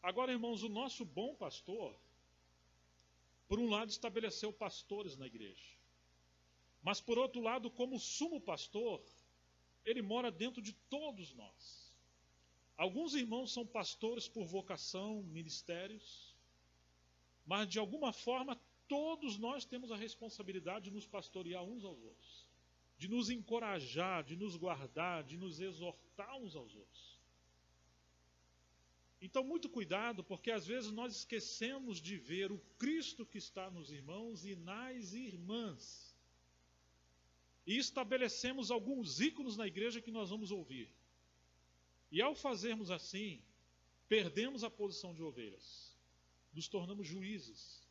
Agora, irmãos, o nosso bom pastor, por um lado, estabeleceu pastores na igreja. Mas, por outro lado, como sumo pastor, ele mora dentro de todos nós. Alguns irmãos são pastores por vocação, ministérios, mas, de alguma forma, todos nós temos a responsabilidade de nos pastorear uns aos outros, de nos encorajar, de nos guardar, de nos exortar uns aos outros. Então, muito cuidado, porque às vezes nós esquecemos de ver o Cristo que está nos irmãos e nas irmãs. E estabelecemos alguns ícones na igreja que nós vamos ouvir. E ao fazermos assim, perdemos a posição de ovelhas. Nos tornamos juízes.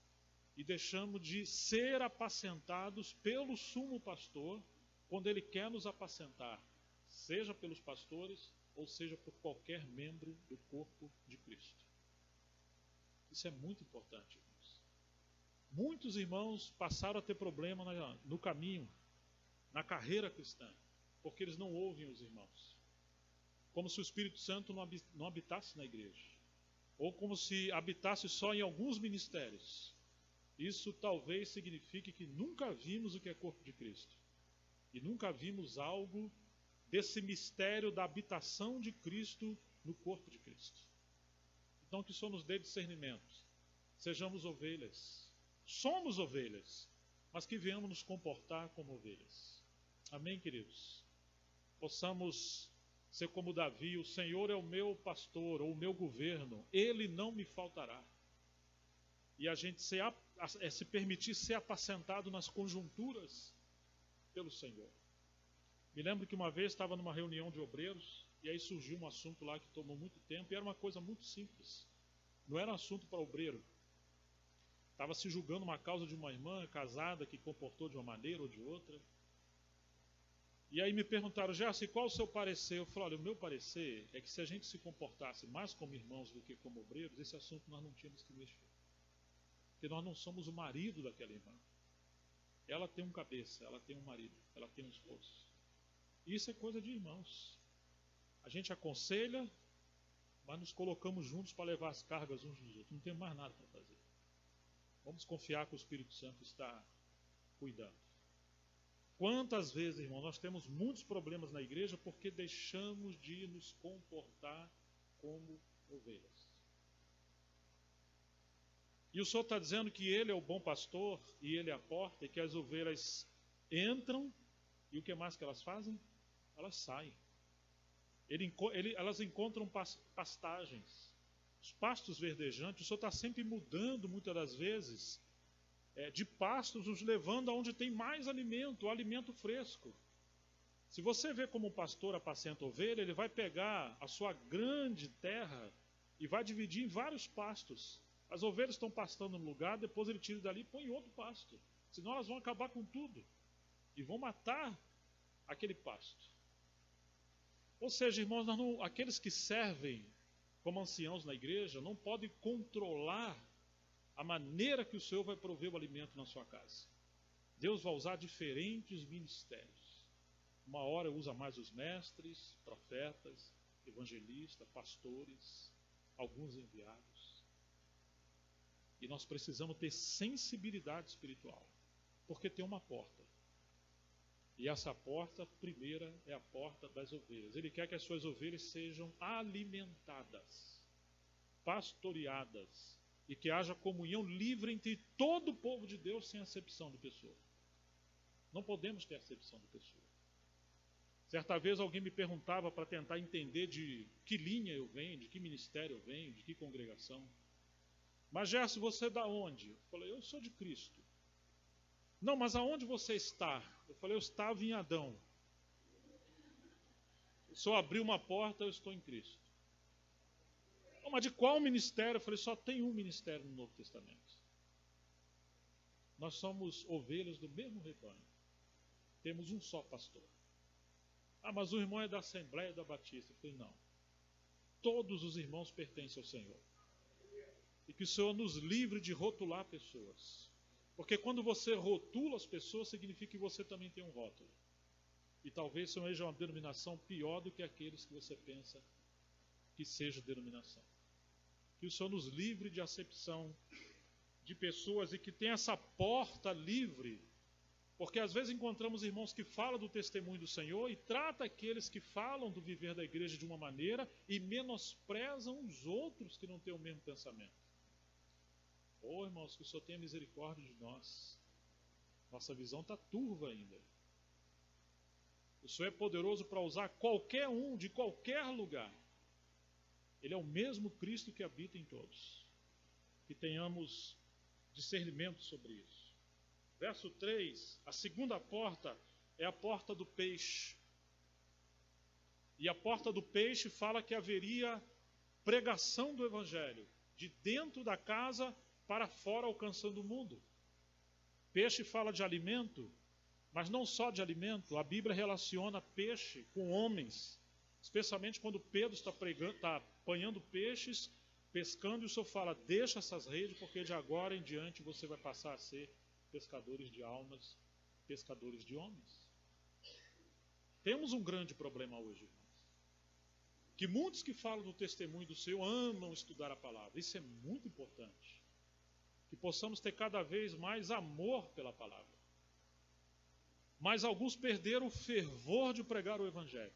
E deixamos de ser apacentados pelo sumo pastor, quando ele quer nos apacentar, seja pelos pastores, ou seja por qualquer membro do corpo de Cristo. Isso é muito importante, irmãos. Muitos irmãos passaram a ter problema no caminho, na carreira cristã, porque eles não ouvem os irmãos. Como se o Espírito Santo não habitasse na igreja, ou como se habitasse só em alguns ministérios. Isso talvez signifique que nunca vimos o que é corpo de Cristo, e nunca vimos algo desse mistério da habitação de Cristo no corpo de Cristo. Então que o Senhor nos dê discernimento, sejamos ovelhas, somos ovelhas, mas que venhamos nos comportar como ovelhas. Amém, queridos? Possamos ser como Davi: o Senhor é o meu pastor, ou o meu governo, ele não me faltará. E a gente se permitir ser apacentado nas conjunturas pelo Senhor. Me lembro que uma vez estava numa reunião de obreiros, e aí surgiu um assunto lá que tomou muito tempo, e era uma coisa muito simples. Não era um assunto para obreiro. Estava se julgando uma causa de uma irmã casada que comportou de uma maneira ou de outra. E aí me perguntaram: Gerson, qual o seu parecer? Eu falei: olha, o meu parecer é que se a gente se comportasse mais como irmãos do que como obreiros, esse assunto nós não tínhamos que mexer. Porque nós não somos o marido daquela irmã. Ela tem um cabeça, ela tem um marido, ela tem um esposo. Isso é coisa de irmãos. A gente aconselha, mas nos colocamos juntos para levar as cargas uns dos outros. Não tem mais nada para fazer. Vamos confiar que o Espírito Santo está cuidando. Quantas vezes, irmão, nós temos muitos problemas na igreja porque deixamos de nos comportar como ovelhas. E o Senhor está dizendo que Ele é o bom pastor e Ele é a porta, e que as ovelhas entram, e o que mais que elas fazem? Elas saem. Elas encontram pastagens, os pastos verdejantes. O Senhor está sempre mudando, muitas das vezes, de pastos, os levando aonde tem mais alimento, o alimento fresco. Se você vê como um pastor apacenta ovelha, ele vai pegar a sua grande terra e vai dividir em vários pastos. As ovelhas estão pastando no lugar, depois ele tira dali e põe em outro pasto. Senão elas vão acabar com tudo e vão matar aquele pasto. Ou seja, irmãos, aqueles que servem como anciãos na igreja não podem controlar a maneira que o Senhor vai prover o alimento na sua casa. Deus vai usar diferentes ministérios. Uma hora usa mais os mestres, profetas, evangelistas, pastores, alguns enviados. E nós precisamos ter sensibilidade espiritual, porque tem uma porta. E essa porta, primeira, é a porta das ovelhas. Ele quer que as suas ovelhas sejam alimentadas, pastoreadas, e que haja comunhão livre entre todo o povo de Deus, sem acepção de pessoa. Não podemos ter acepção de pessoa. Certa vez alguém me perguntava para tentar entender de que linha eu venho, de que ministério eu venho, de que congregação. Mas Gerson, você é da onde? Eu falei: eu sou de Cristo. Não, mas aonde você está? Eu falei: eu estava em Adão. Se eu abrir uma porta, eu estou em Cristo. Oh, mas de qual ministério? Eu falei: só tem um ministério no Novo Testamento. Nós somos ovelhas do mesmo rebanho. Temos um só pastor. Ah, mas o irmão é da Assembleia da Batista. Eu falei: não. Todos os irmãos pertencem ao Senhor. E que o Senhor nos livre de rotular pessoas. Porque quando você rotula as pessoas, significa que você também tem um rótulo. E talvez seja uma denominação pior do que aqueles que você pensa que seja denominação. Que Que o Senhor nos livre de acepção de pessoas e que tenha essa porta livre. Porque às vezes encontramos irmãos que falam do testemunho do Senhor e tratam aqueles que falam do viver da igreja de uma maneira e menosprezam os outros que não têm o mesmo pensamento. Oh, irmãos, que o Senhor tenha misericórdia de nós. Nossa visão está turva ainda. O Senhor é poderoso para usar qualquer um, de qualquer lugar. Ele é o mesmo Cristo que habita em todos. Que tenhamos discernimento sobre isso. Verso 3, a segunda porta é a porta do peixe. E a porta do peixe fala que haveria pregação do Evangelho, de dentro da casa para fora, alcançando o mundo. Peixe fala de alimento, mas não só de alimento. A Bíblia relaciona peixe com homens, especialmente quando Pedro está apanhando peixes, pescando, e o Senhor fala, deixa essas redes, porque de agora em diante você vai passar a ser pescadores de almas, pescadores de homens. Temos um grande problema hoje, irmãos. Que muitos que falam do testemunho do Senhor amam estudar a palavra. Isso é muito importante. Que possamos ter cada vez mais amor pela palavra. Mas alguns perderam o fervor de pregar o Evangelho.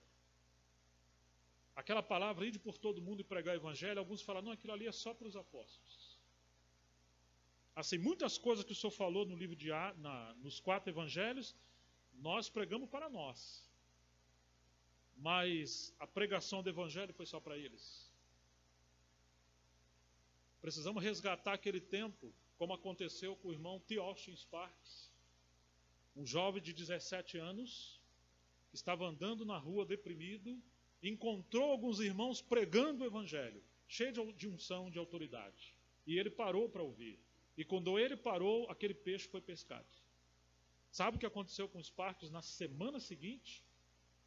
Aquela palavra, ide por todo mundo e pregar o Evangelho, alguns falam, não, aquilo ali é só para os apóstolos. Assim, muitas coisas que o Senhor falou no livro nos 4 evangelhos, nós pregamos para nós. Mas a pregação do evangelho foi só para eles. Precisamos resgatar aquele tempo, como aconteceu com o irmão T. Austin Sparks, um jovem de 17 anos, que estava andando na rua deprimido, encontrou alguns irmãos pregando o evangelho, cheio de unção, de autoridade. E ele parou para ouvir. E quando ele parou, aquele peixe foi pescado. Sabe o que aconteceu com os Sparks na semana seguinte?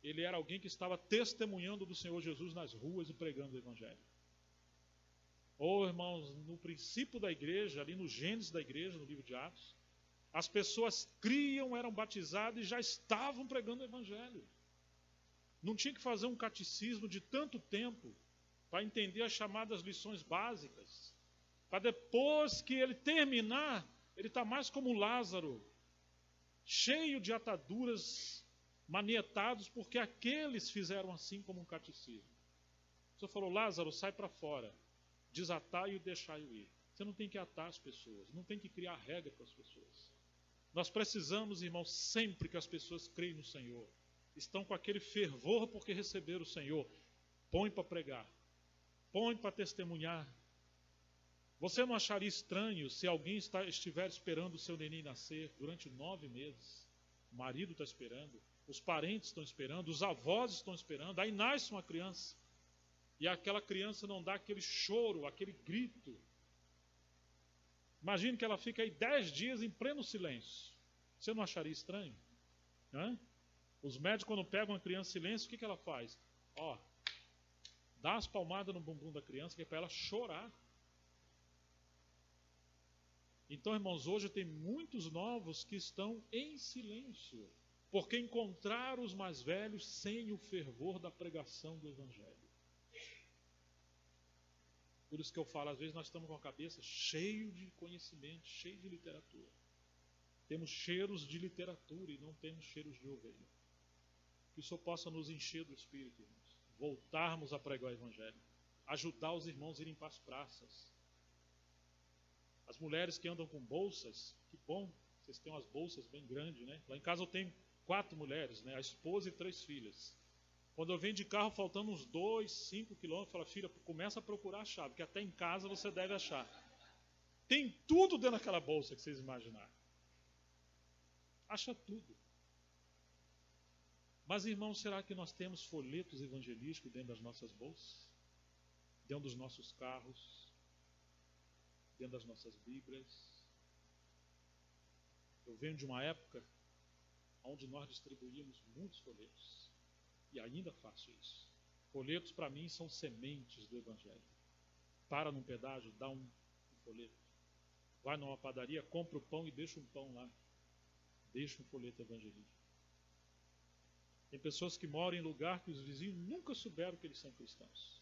Ele era alguém que estava testemunhando do Senhor Jesus nas ruas e pregando o Evangelho. Oh, irmãos, no princípio da igreja, ali no Gênesis da igreja, no livro de Atos, as pessoas criam, eram batizadas e já estavam pregando o Evangelho. Não tinha que fazer um catecismo de tanto tempo para entender as chamadas lições básicas. Para depois que ele terminar, ele está mais como Lázaro, cheio de ataduras, manietados, porque aqueles fizeram assim como um catecismo. O Senhor falou, Lázaro, sai para fora, desatai-o e deixai-o ir. Você não tem que atar as pessoas, não tem que criar regra para as pessoas. Nós precisamos, irmãos, sempre que as pessoas creem no Senhor, estão com aquele fervor porque receberam o Senhor, põe para pregar, põe para testemunhar. Você não acharia estranho se alguém estiver esperando o seu neném nascer durante 9 meses? O marido está esperando, os parentes estão esperando, os avós estão esperando, aí nasce uma criança. E aquela criança não dá aquele choro, aquele grito. Imagine que ela fica aí 10 dias em pleno silêncio. Você não acharia estranho? Hã? Os médicos, quando pegam uma criança em silêncio, o que ela faz? Dá as palmadas no bumbum da criança, que é para ela chorar. Então, irmãos, hoje tem muitos novos que estão em silêncio, porque encontraram os mais velhos sem o fervor da pregação do Evangelho. Por isso que eu falo, às vezes nós estamos com a cabeça cheia de conhecimento, cheia de literatura. Temos cheiros de literatura e não temos cheiros de ovelha. Que o Senhor possa nos encher do Espírito, irmãos. Voltarmos a pregar o Evangelho. Ajudar os irmãos a irem para as praças. As mulheres que andam com bolsas, que bom, vocês têm umas bolsas bem grandes, né? Lá em casa eu tenho 4 mulheres, né? A esposa e 3 filhas. Quando eu venho de carro faltando uns 2, 5 quilômetros, eu falo, filha, começa a procurar a chave, que até em casa você deve achar. Tem tudo dentro daquela bolsa que vocês imaginarem. Acha tudo. Mas, irmãos, será que nós temos folhetos evangelísticos dentro das nossas bolsas? Dentro dos nossos carros? Dentro das nossas Bíblias? Eu venho de uma época onde nós distribuímos muitos folhetos. E ainda faço isso. Folhetos, para mim, são sementes do Evangelho. Para num pedágio, dá um folheto. Vai numa padaria, compra o pão e deixa um pão lá. Deixa um folheto evangelístico. Tem pessoas que moram em lugar que os vizinhos nunca souberam que eles são cristãos.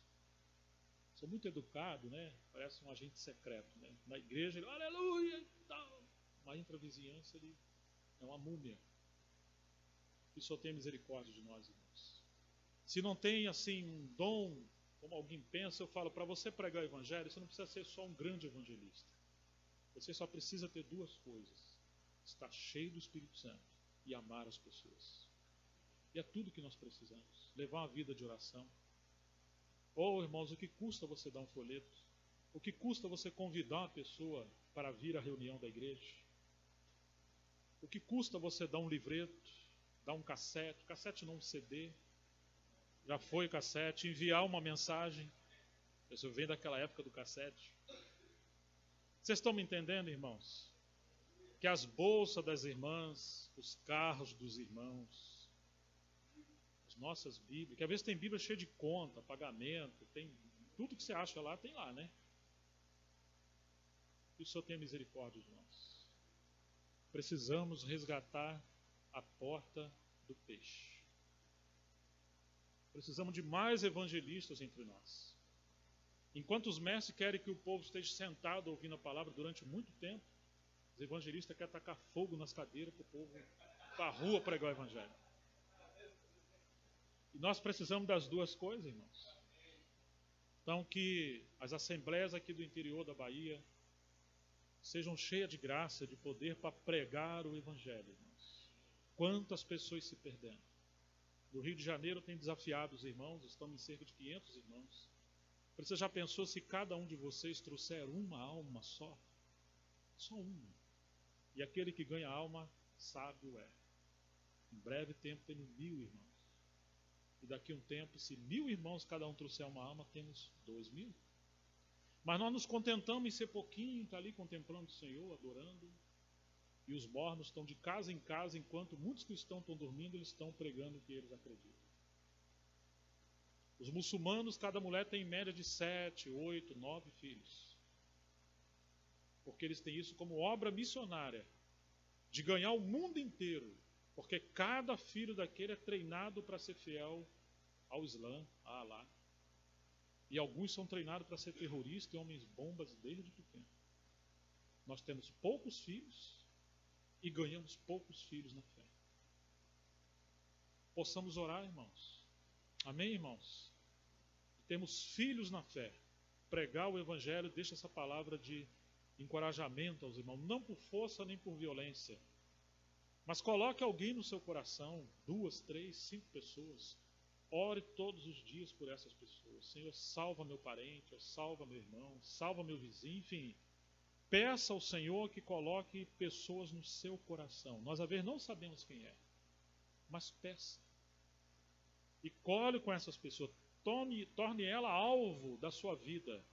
Sou muito educado, né? Parece um agente secreto, né? Na igreja, ele, aleluia, tal. Mas entre a vizinhança, ele é uma múmia. Que só tem misericórdia de nós, irmãos. Se não tem, assim, um dom, como alguém pensa, eu falo, para você pregar o evangelho, você não precisa ser só um grande evangelista. Você só precisa ter duas coisas. Estar cheio do Espírito Santo e amar as pessoas. E é tudo que nós precisamos. Levar uma vida de oração. Ou, irmãos, o que custa você dar um folheto? O que custa você convidar uma pessoa para vir à reunião da igreja? O que custa você dar um livreto, dar um cassete não um CD, já foi cassete, enviar uma mensagem? Isso vem daquela época do cassete. Vocês estão me entendendo, irmãos? Que as bolsas das irmãs, os carros dos irmãos, as nossas Bíblias, que às vezes tem Bíblia cheia de conta, pagamento, tem tudo que você acha lá, tem lá, né? Que o Senhor tenha misericórdia de nós. Precisamos resgatar a porta do peixe. Precisamos de mais evangelistas entre nós. Enquanto os mestres querem que o povo esteja sentado ouvindo a palavra durante muito tempo, os evangelistas querem tacar fogo nas cadeiras para o povo ir para a rua pregar o evangelho. E nós precisamos das duas coisas, irmãos. Então, que as assembleias aqui do interior da Bahia sejam cheias de graça, de poder para pregar o evangelho, irmãos. Quantas pessoas se perdendo. No Rio de Janeiro tem desafiado os irmãos, estamos em cerca de 500 irmãos. Você já pensou se cada um de vocês trouxer uma alma só? Só uma. E aquele que ganha alma, sábio é. Em breve tempo temos 1000 irmãos. E daqui a um tempo, se 1000 irmãos cada um trouxer uma alma, temos 2000. Mas nós nos contentamos em ser pouquinho, estar ali contemplando o Senhor, adorando. E os mornos estão de casa em casa, enquanto muitos cristãos estão dormindo, eles estão pregando o que eles acreditam. Os muçulmanos, cada mulher tem em média de 7, 8, 9 filhos. Porque eles têm isso como obra missionária, de ganhar o mundo inteiro. Porque cada filho daquele é treinado para ser fiel ao Islã, a Alá. E alguns são treinados para ser terroristas e homens bombas desde pequeno. Nós temos poucos filhos e ganhamos poucos filhos na fé. Possamos orar, irmãos. Amém, irmãos? Temos filhos na fé. Pregar o evangelho, deixa essa palavra de encorajamento aos irmãos. Não por força nem por violência. Mas coloque alguém no seu coração, 2, 3, 5 pessoas. Ore todos os dias por essas pessoas. Senhor, salva meu parente, salva meu irmão, salva meu vizinho, enfim. Peça ao Senhor que coloque pessoas no seu coração. Nós, às vezes, não sabemos quem é, mas peça. E colhe com essas pessoas. Torne ela alvo da sua vida,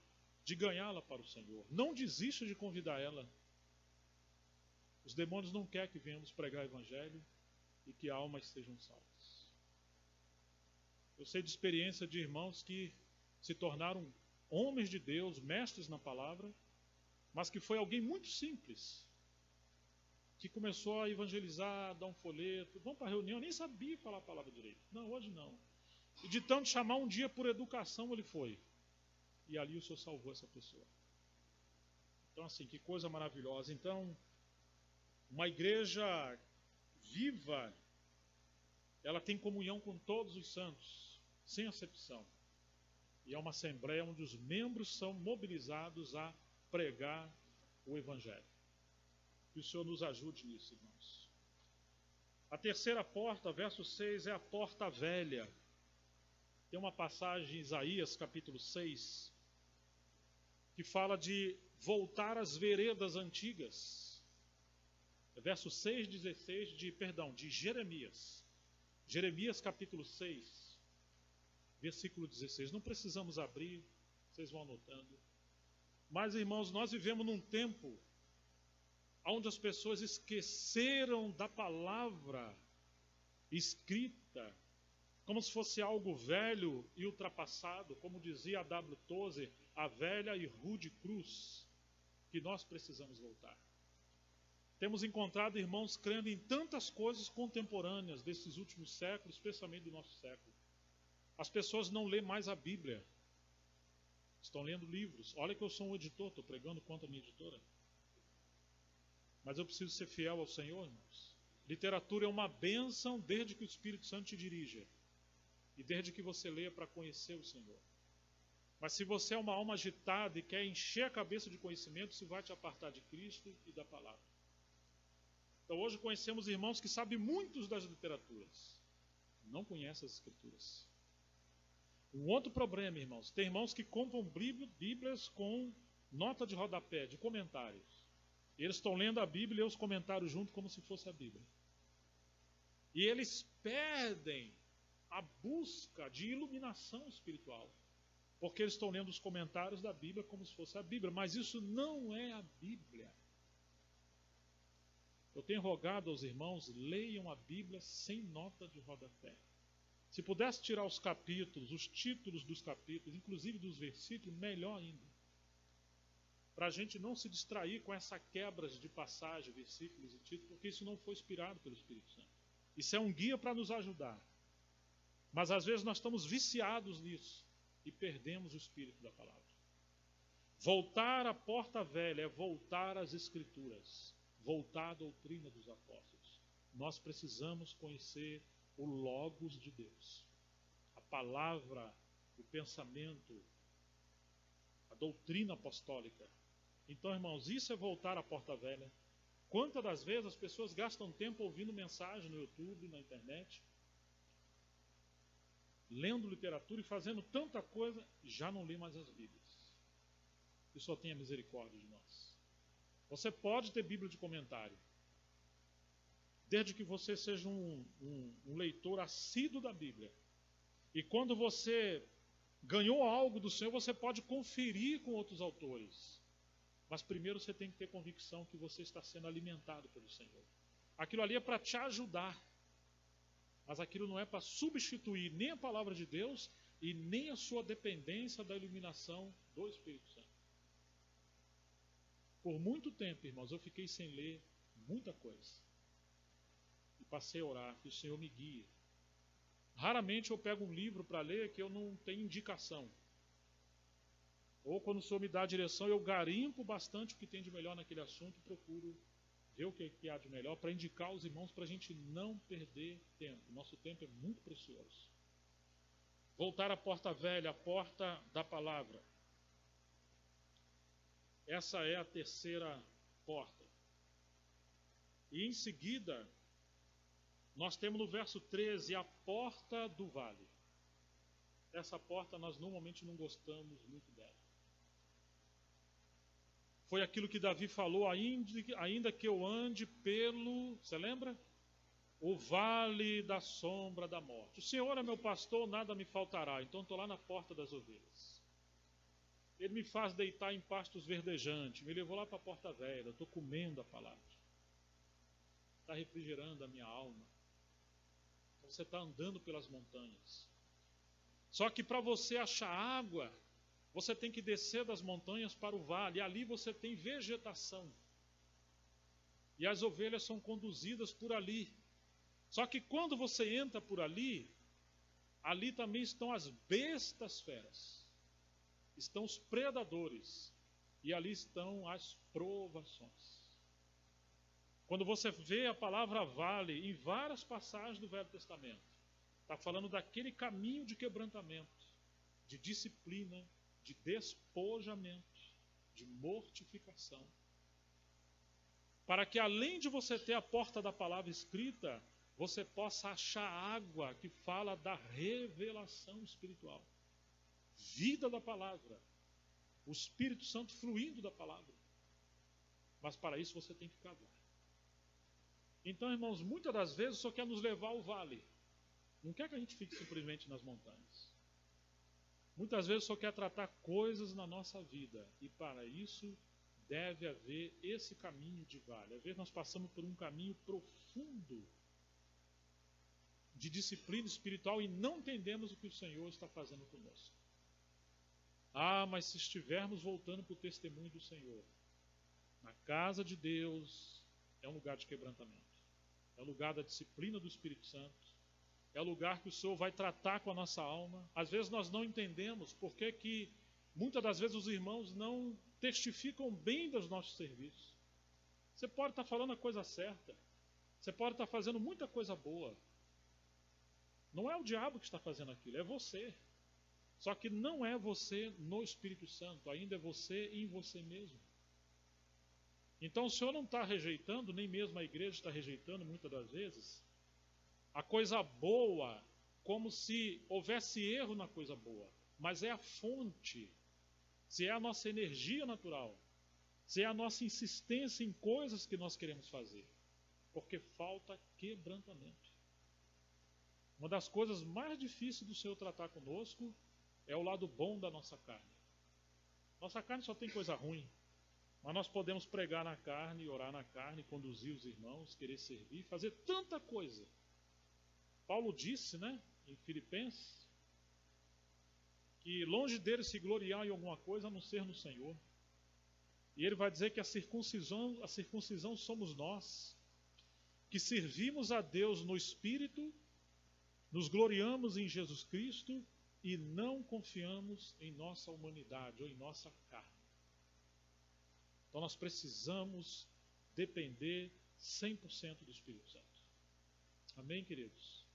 de ganhá-la para o Senhor. Não desista de convidar ela. Os demônios não querem que venhamos pregar o evangelho e que almas sejam salvas. Eu sei de experiência de irmãos que se tornaram homens de Deus, mestres na palavra, mas que foi alguém muito simples, que começou a evangelizar, dar um folheto, vamos para a reunião, nem sabia falar a palavra direito. Não, hoje não. E de tanto chamar um dia por educação, ele foi. E ali o Senhor salvou essa pessoa. Então, assim, que coisa maravilhosa. Então, uma igreja viva, ela tem comunhão com todos os santos, sem acepção. E é uma assembleia onde os membros são mobilizados a pregar o evangelho. Que o Senhor nos ajude nisso, irmãos. A terceira porta, verso 6, é a porta velha. Tem uma passagem em Isaías, capítulo 6, que fala de voltar às veredas antigas. Verso 6:16 de Jeremias. Jeremias, capítulo 6, versículo 16. Não precisamos abrir, vocês vão anotando. Mas, irmãos, nós vivemos num tempo onde as pessoas esqueceram da palavra escrita, como se fosse algo velho e ultrapassado, como dizia a W. Tozer, a velha e rude cruz, que nós precisamos voltar. Temos encontrado irmãos crendo em tantas coisas contemporâneas desses últimos séculos, especialmente do nosso século. As pessoas não lêem mais a Bíblia. estão lendo livros. Olha que eu sou um editor, estou pregando contra a minha editora. Mas eu preciso ser fiel ao Senhor, irmãos. Literatura é uma bênção desde que o Espírito Santo te dirija. E desde que você leia para conhecer o Senhor. Mas se você é uma alma agitada e quer encher a cabeça de conhecimento, isso vai te apartar de Cristo e da palavra. Então hoje conhecemos irmãos que sabem muitos das literaturas. Não conhecem as Escrituras. Um outro problema, irmãos, tem irmãos que compram Bíblias com nota de rodapé, de comentários. E eles estão lendo a Bíblia e os comentários junto como se fosse a Bíblia. E eles perdem a busca de iluminação espiritual. Porque eles estão lendo os comentários da Bíblia como se fosse a Bíblia. Mas isso não é a Bíblia. Eu tenho rogado aos irmãos, leiam a Bíblia sem nota de rodapé. Se pudesse tirar os capítulos, os títulos dos capítulos, inclusive dos versículos, melhor ainda. Para a gente não se distrair com essa quebra de passagem, versículos e títulos, porque isso não foi inspirado pelo Espírito Santo. Isso é um guia para nos ajudar. Mas às vezes nós estamos viciados nisso e perdemos o espírito da palavra. Voltar à porta velha é voltar às Escrituras, voltar à doutrina dos apóstolos. Nós precisamos conhecer o Logos de Deus, a palavra, o pensamento, a doutrina apostólica. Então, irmãos, isso é voltar à porta velha. Quantas das vezes as pessoas gastam tempo ouvindo mensagem no YouTube, na internet, lendo literatura e fazendo tanta coisa, já não lê mais as Bíblias. Que só tenha misericórdia de nós. Você pode ter Bíblia de comentário, desde que você seja um leitor assíduo da Bíblia. E quando você ganhou algo do Senhor, você pode conferir com outros autores. Mas primeiro você tem que ter convicção que você está sendo alimentado pelo Senhor. Aquilo ali é para te ajudar. Mas aquilo não é para substituir nem a palavra de Deus e nem a sua dependência da iluminação do Espírito Santo. Por muito tempo, irmãos, eu fiquei sem ler muita coisa. E passei a orar, que o Senhor me guie. Raramente eu pego um livro para ler que eu não tenho indicação. Ou quando o Senhor me dá a direção, eu garimpo bastante o que tem de melhor naquele assunto e procuro ver o que há de melhor para indicar aos irmãos para a gente não perder tempo. Nosso tempo é muito precioso. Voltar à porta velha, a porta da palavra. Essa é a terceira porta. E em seguida, nós temos no verso 13 a porta do vale. Essa porta nós normalmente não gostamos muito dela. Foi aquilo que Davi falou, ainda que eu ande pelo, você lembra? O vale da sombra da morte. O Senhor é meu pastor, nada me faltará. Então estou lá na porta das ovelhas. Ele me faz deitar em pastos verdejantes, me levou lá para a porta velha, estou comendo a palavra. Está refrigerando a minha alma. Então você está andando pelas montanhas. Só que para você achar água, você tem que descer das montanhas para o vale, e ali você tem vegetação. E as ovelhas são conduzidas por ali. Só que quando você entra por ali, ali também estão as bestas feras. Estão os predadores. E ali estão as provações. Quando você vê a palavra vale em várias passagens do Velho Testamento, está falando daquele caminho de quebrantamento, de disciplina, de despojamento, de mortificação. Para que além de você ter a porta da palavra escrita, você possa achar água que fala da revelação espiritual. Vida da palavra. O Espírito Santo fluindo da palavra. Mas para isso você tem que cavar. Então, irmãos, muitas das vezes só quer nos levar ao vale. Não quer que a gente fique simplesmente nas montanhas. Muitas vezes só quer tratar coisas na nossa vida. E para isso deve haver esse caminho de vale. Às vezes nós passamos por um caminho profundo de disciplina espiritual e não entendemos o que o Senhor está fazendo conosco. Ah, mas se estivermos voltando para o testemunho do Senhor, na casa de Deus é um lugar de quebrantamento. É o lugar da disciplina do Espírito Santo. É o lugar que o Senhor vai tratar com a nossa alma. Às vezes nós não entendemos por que Muitas das vezes os irmãos não testificam bem dos nossos serviços. Você pode estar falando a coisa certa. Você pode estar fazendo muita coisa boa. Não é o diabo que está fazendo aquilo, é você. Só que não é você no Espírito Santo, ainda é você em você mesmo. Então o Senhor não está rejeitando, nem mesmo a igreja está rejeitando muitas das vezes, a coisa boa, como se houvesse erro na coisa boa. Mas é a fonte, se é a nossa energia natural, se é a nossa insistência em coisas que nós queremos fazer. Porque falta quebrantamento. Uma das coisas mais difíceis do Senhor tratar conosco é o lado bom da nossa carne. Nossa carne só tem coisa ruim. Mas nós podemos pregar na carne, orar na carne, conduzir os irmãos, querer servir, fazer tanta coisa. Paulo disse, em Filipenses, que longe dele se gloriar em alguma coisa a não ser no Senhor. E ele vai dizer que a circuncisão somos nós, que servimos a Deus no Espírito, nos gloriamos em Jesus Cristo e não confiamos em nossa humanidade ou em nossa carne. Então nós precisamos depender 100% do Espírito Santo. Amém, queridos?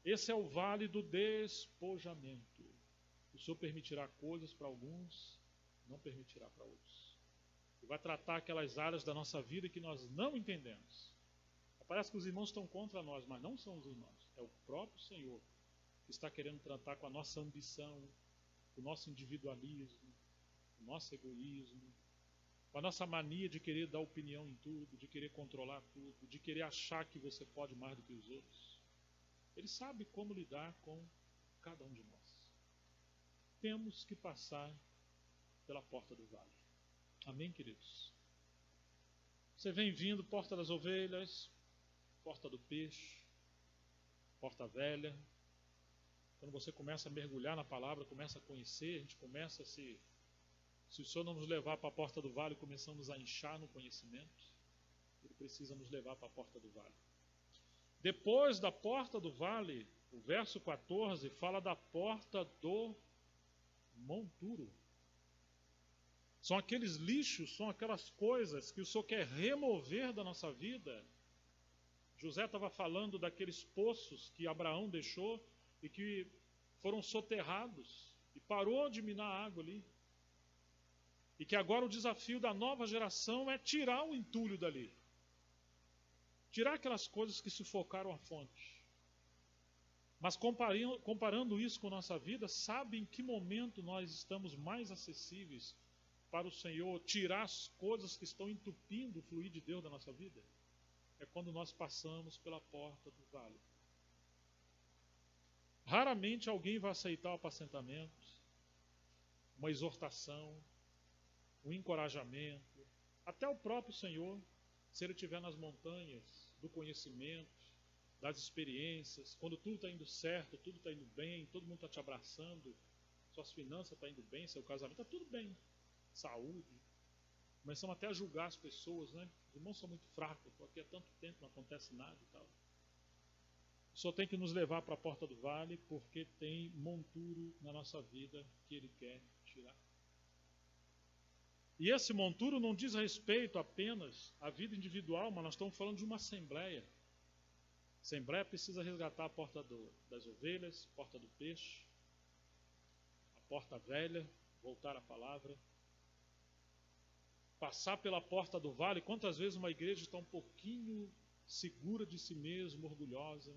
Esse é o vale do despojamento. O Senhor permitirá coisas para alguns, não permitirá para outros. E vai tratar aquelas áreas da nossa vida que nós não entendemos. Parece que os irmãos estão contra nós, mas não são os irmãos. É o próprio Senhor que está querendo tratar com a nossa ambição, com o nosso individualismo, com o nosso egoísmo, com a nossa mania de querer dar opinião em tudo, de querer controlar tudo, de querer achar que você pode mais do que os outros. Ele sabe como lidar com cada um de nós. Temos que passar pela porta do vale. Amém, queridos? Você vem vindo, porta das ovelhas, porta do peixe, porta velha. Quando você começa a mergulhar na palavra, começa a conhecer, a gente começa a se o Senhor não nos levar para a porta do vale, começamos a inchar no conhecimento. Ele precisa nos levar para a porta do vale. Depois da porta do vale, o verso 14 fala da porta do monturo. São aqueles lixos, são aquelas coisas que o Senhor quer remover da nossa vida. José estava falando daqueles poços que Abraão deixou e que foram soterrados e parou de minar água ali. E que agora o desafio da nova geração é tirar o entulho dali. Tirar aquelas coisas que sufocaram a fonte. Mas comparando isso com a nossa vida, sabe em que momento nós estamos mais acessíveis para o Senhor tirar as coisas que estão entupindo o fluir de Deus da nossa vida? É quando nós passamos pela porta do vale. Raramente alguém vai aceitar o apacentamento, uma exortação, um encorajamento, até o próprio Senhor, se Ele estiver nas montanhas do conhecimento, das experiências, quando tudo está indo certo, tudo está indo bem, todo mundo está te abraçando, suas finanças estão indo bem, seu casamento está tudo bem, saúde. Começamos até a julgar as pessoas, Os irmãos são muito fracos, estou aqui há tanto tempo, não acontece nada e tal. O Senhor tem que nos levar para a porta do vale, porque tem monturo na nossa vida que Ele quer tirar. E esse monturo não diz respeito apenas à vida individual, mas nós estamos falando de uma assembleia. A assembleia precisa resgatar a porta das ovelhas, a porta do peixe, a porta velha, voltar à palavra. Passar pela porta do vale. Quantas vezes uma igreja está um pouquinho segura de si mesma, orgulhosa.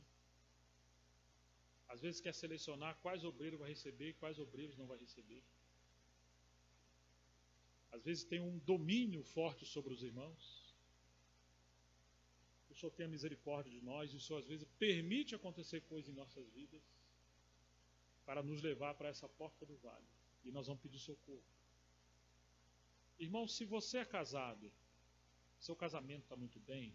Às vezes quer selecionar quais obreiros vai receber e quais obreiros não vai receber. Às vezes tem um domínio forte sobre os irmãos. O Senhor tenha misericórdia de nós e o Senhor às vezes permite acontecer coisas em nossas vidas para nos levar para essa porta do vale. E nós vamos pedir socorro. Irmão, se você é casado, seu casamento está muito bem,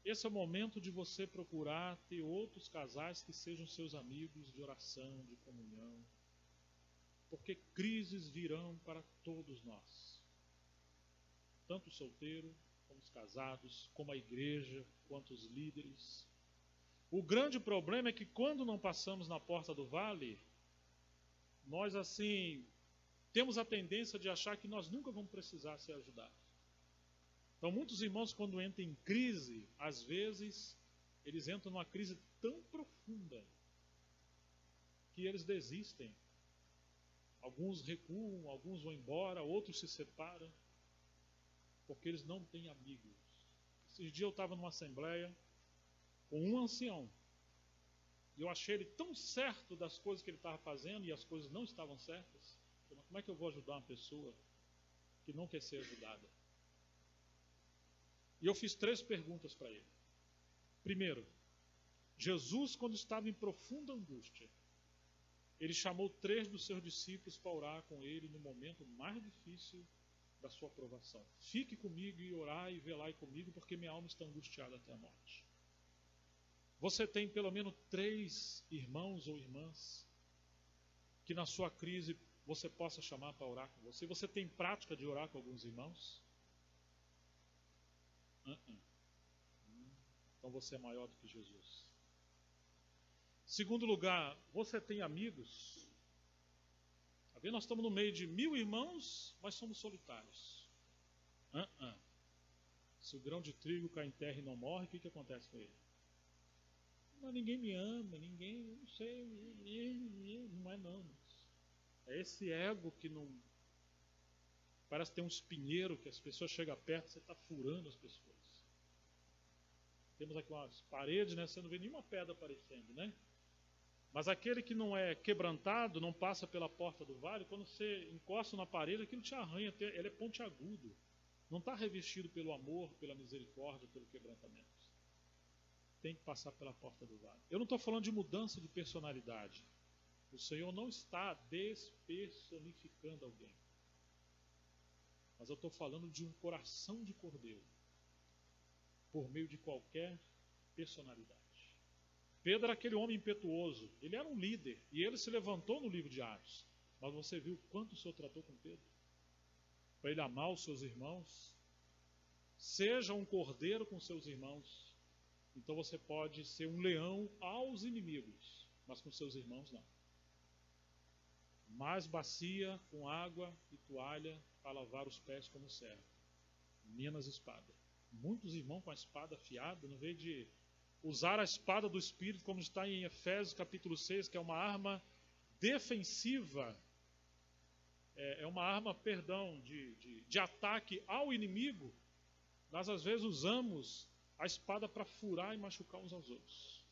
esse é o momento de você procurar ter outros casais que sejam seus amigos de oração, de comunhão. Porque crises virão para todos nós. Tanto o solteiro, como os casados, como a igreja, quanto os líderes. O grande problema é que quando não passamos na porta do vale, nós assim temos a tendência de achar que nós nunca vamos precisar ser ajudados. Então, muitos irmãos, quando entram em crise, às vezes, eles entram numa crise tão profunda que eles desistem. Alguns recuam, alguns vão embora, outros se separam, porque eles não têm amigos. Esses dias eu estava numa assembleia com um ancião, e eu achei ele tão certo das coisas que ele estava fazendo, e as coisas não estavam certas. Como é que eu vou ajudar uma pessoa que não quer ser ajudada? E eu fiz 3 perguntas para ele. Primeiro, Jesus, quando estava em profunda angústia, ele chamou 3 dos seus discípulos para orar com ele no momento mais difícil da sua provação. Fique comigo e orai e velai comigo, porque minha alma está angustiada até a morte. Você tem pelo menos 3 irmãos ou irmãs que na sua crise você possa chamar para orar com você? Você tem prática de orar com alguns irmãos? Então você é maior do que Jesus. Segundo lugar, você tem amigos? Tá vendo? Nós estamos no meio de 1000 irmãos, mas somos solitários. Se o grão de trigo cai em terra e não morre, o que acontece com ele? Mas ninguém me ama, ninguém, não sei, não é não. É esse ego que não... Parece ter um espinheiro que as pessoas chegam perto, você está furando as pessoas. Temos aqui umas paredes, né? Você não vê nenhuma pedra aparecendo, né? Mas aquele que não é quebrantado, não passa pela porta do vale, quando você encosta na parede, aquilo te arranha, ele é pontiagudo. Não está revestido pelo amor, pela misericórdia, pelo quebrantamento. Tem que passar pela porta do vale. Eu não estou falando de mudança de personalidade. O Senhor não está despersonificando alguém. Mas eu estou falando de um coração de cordeiro, por meio de qualquer personalidade. Pedro era aquele homem impetuoso, ele era um líder, e ele se levantou no livro de Atos. Mas você viu quanto o Senhor tratou com Pedro? Para ele amar os seus irmãos. Seja um cordeiro com seus irmãos. Então você pode ser um leão aos inimigos, mas com seus irmãos não. Mais bacia com água e toalha para lavar os pés como servo, menos espada. Muitos irmãos com a espada afiada, no vez de usar a espada do Espírito, como está em Efésios capítulo 6, que é uma arma defensiva, é uma arma, de ataque ao inimigo. Nós às vezes usamos a espada para furar e machucar uns aos outros.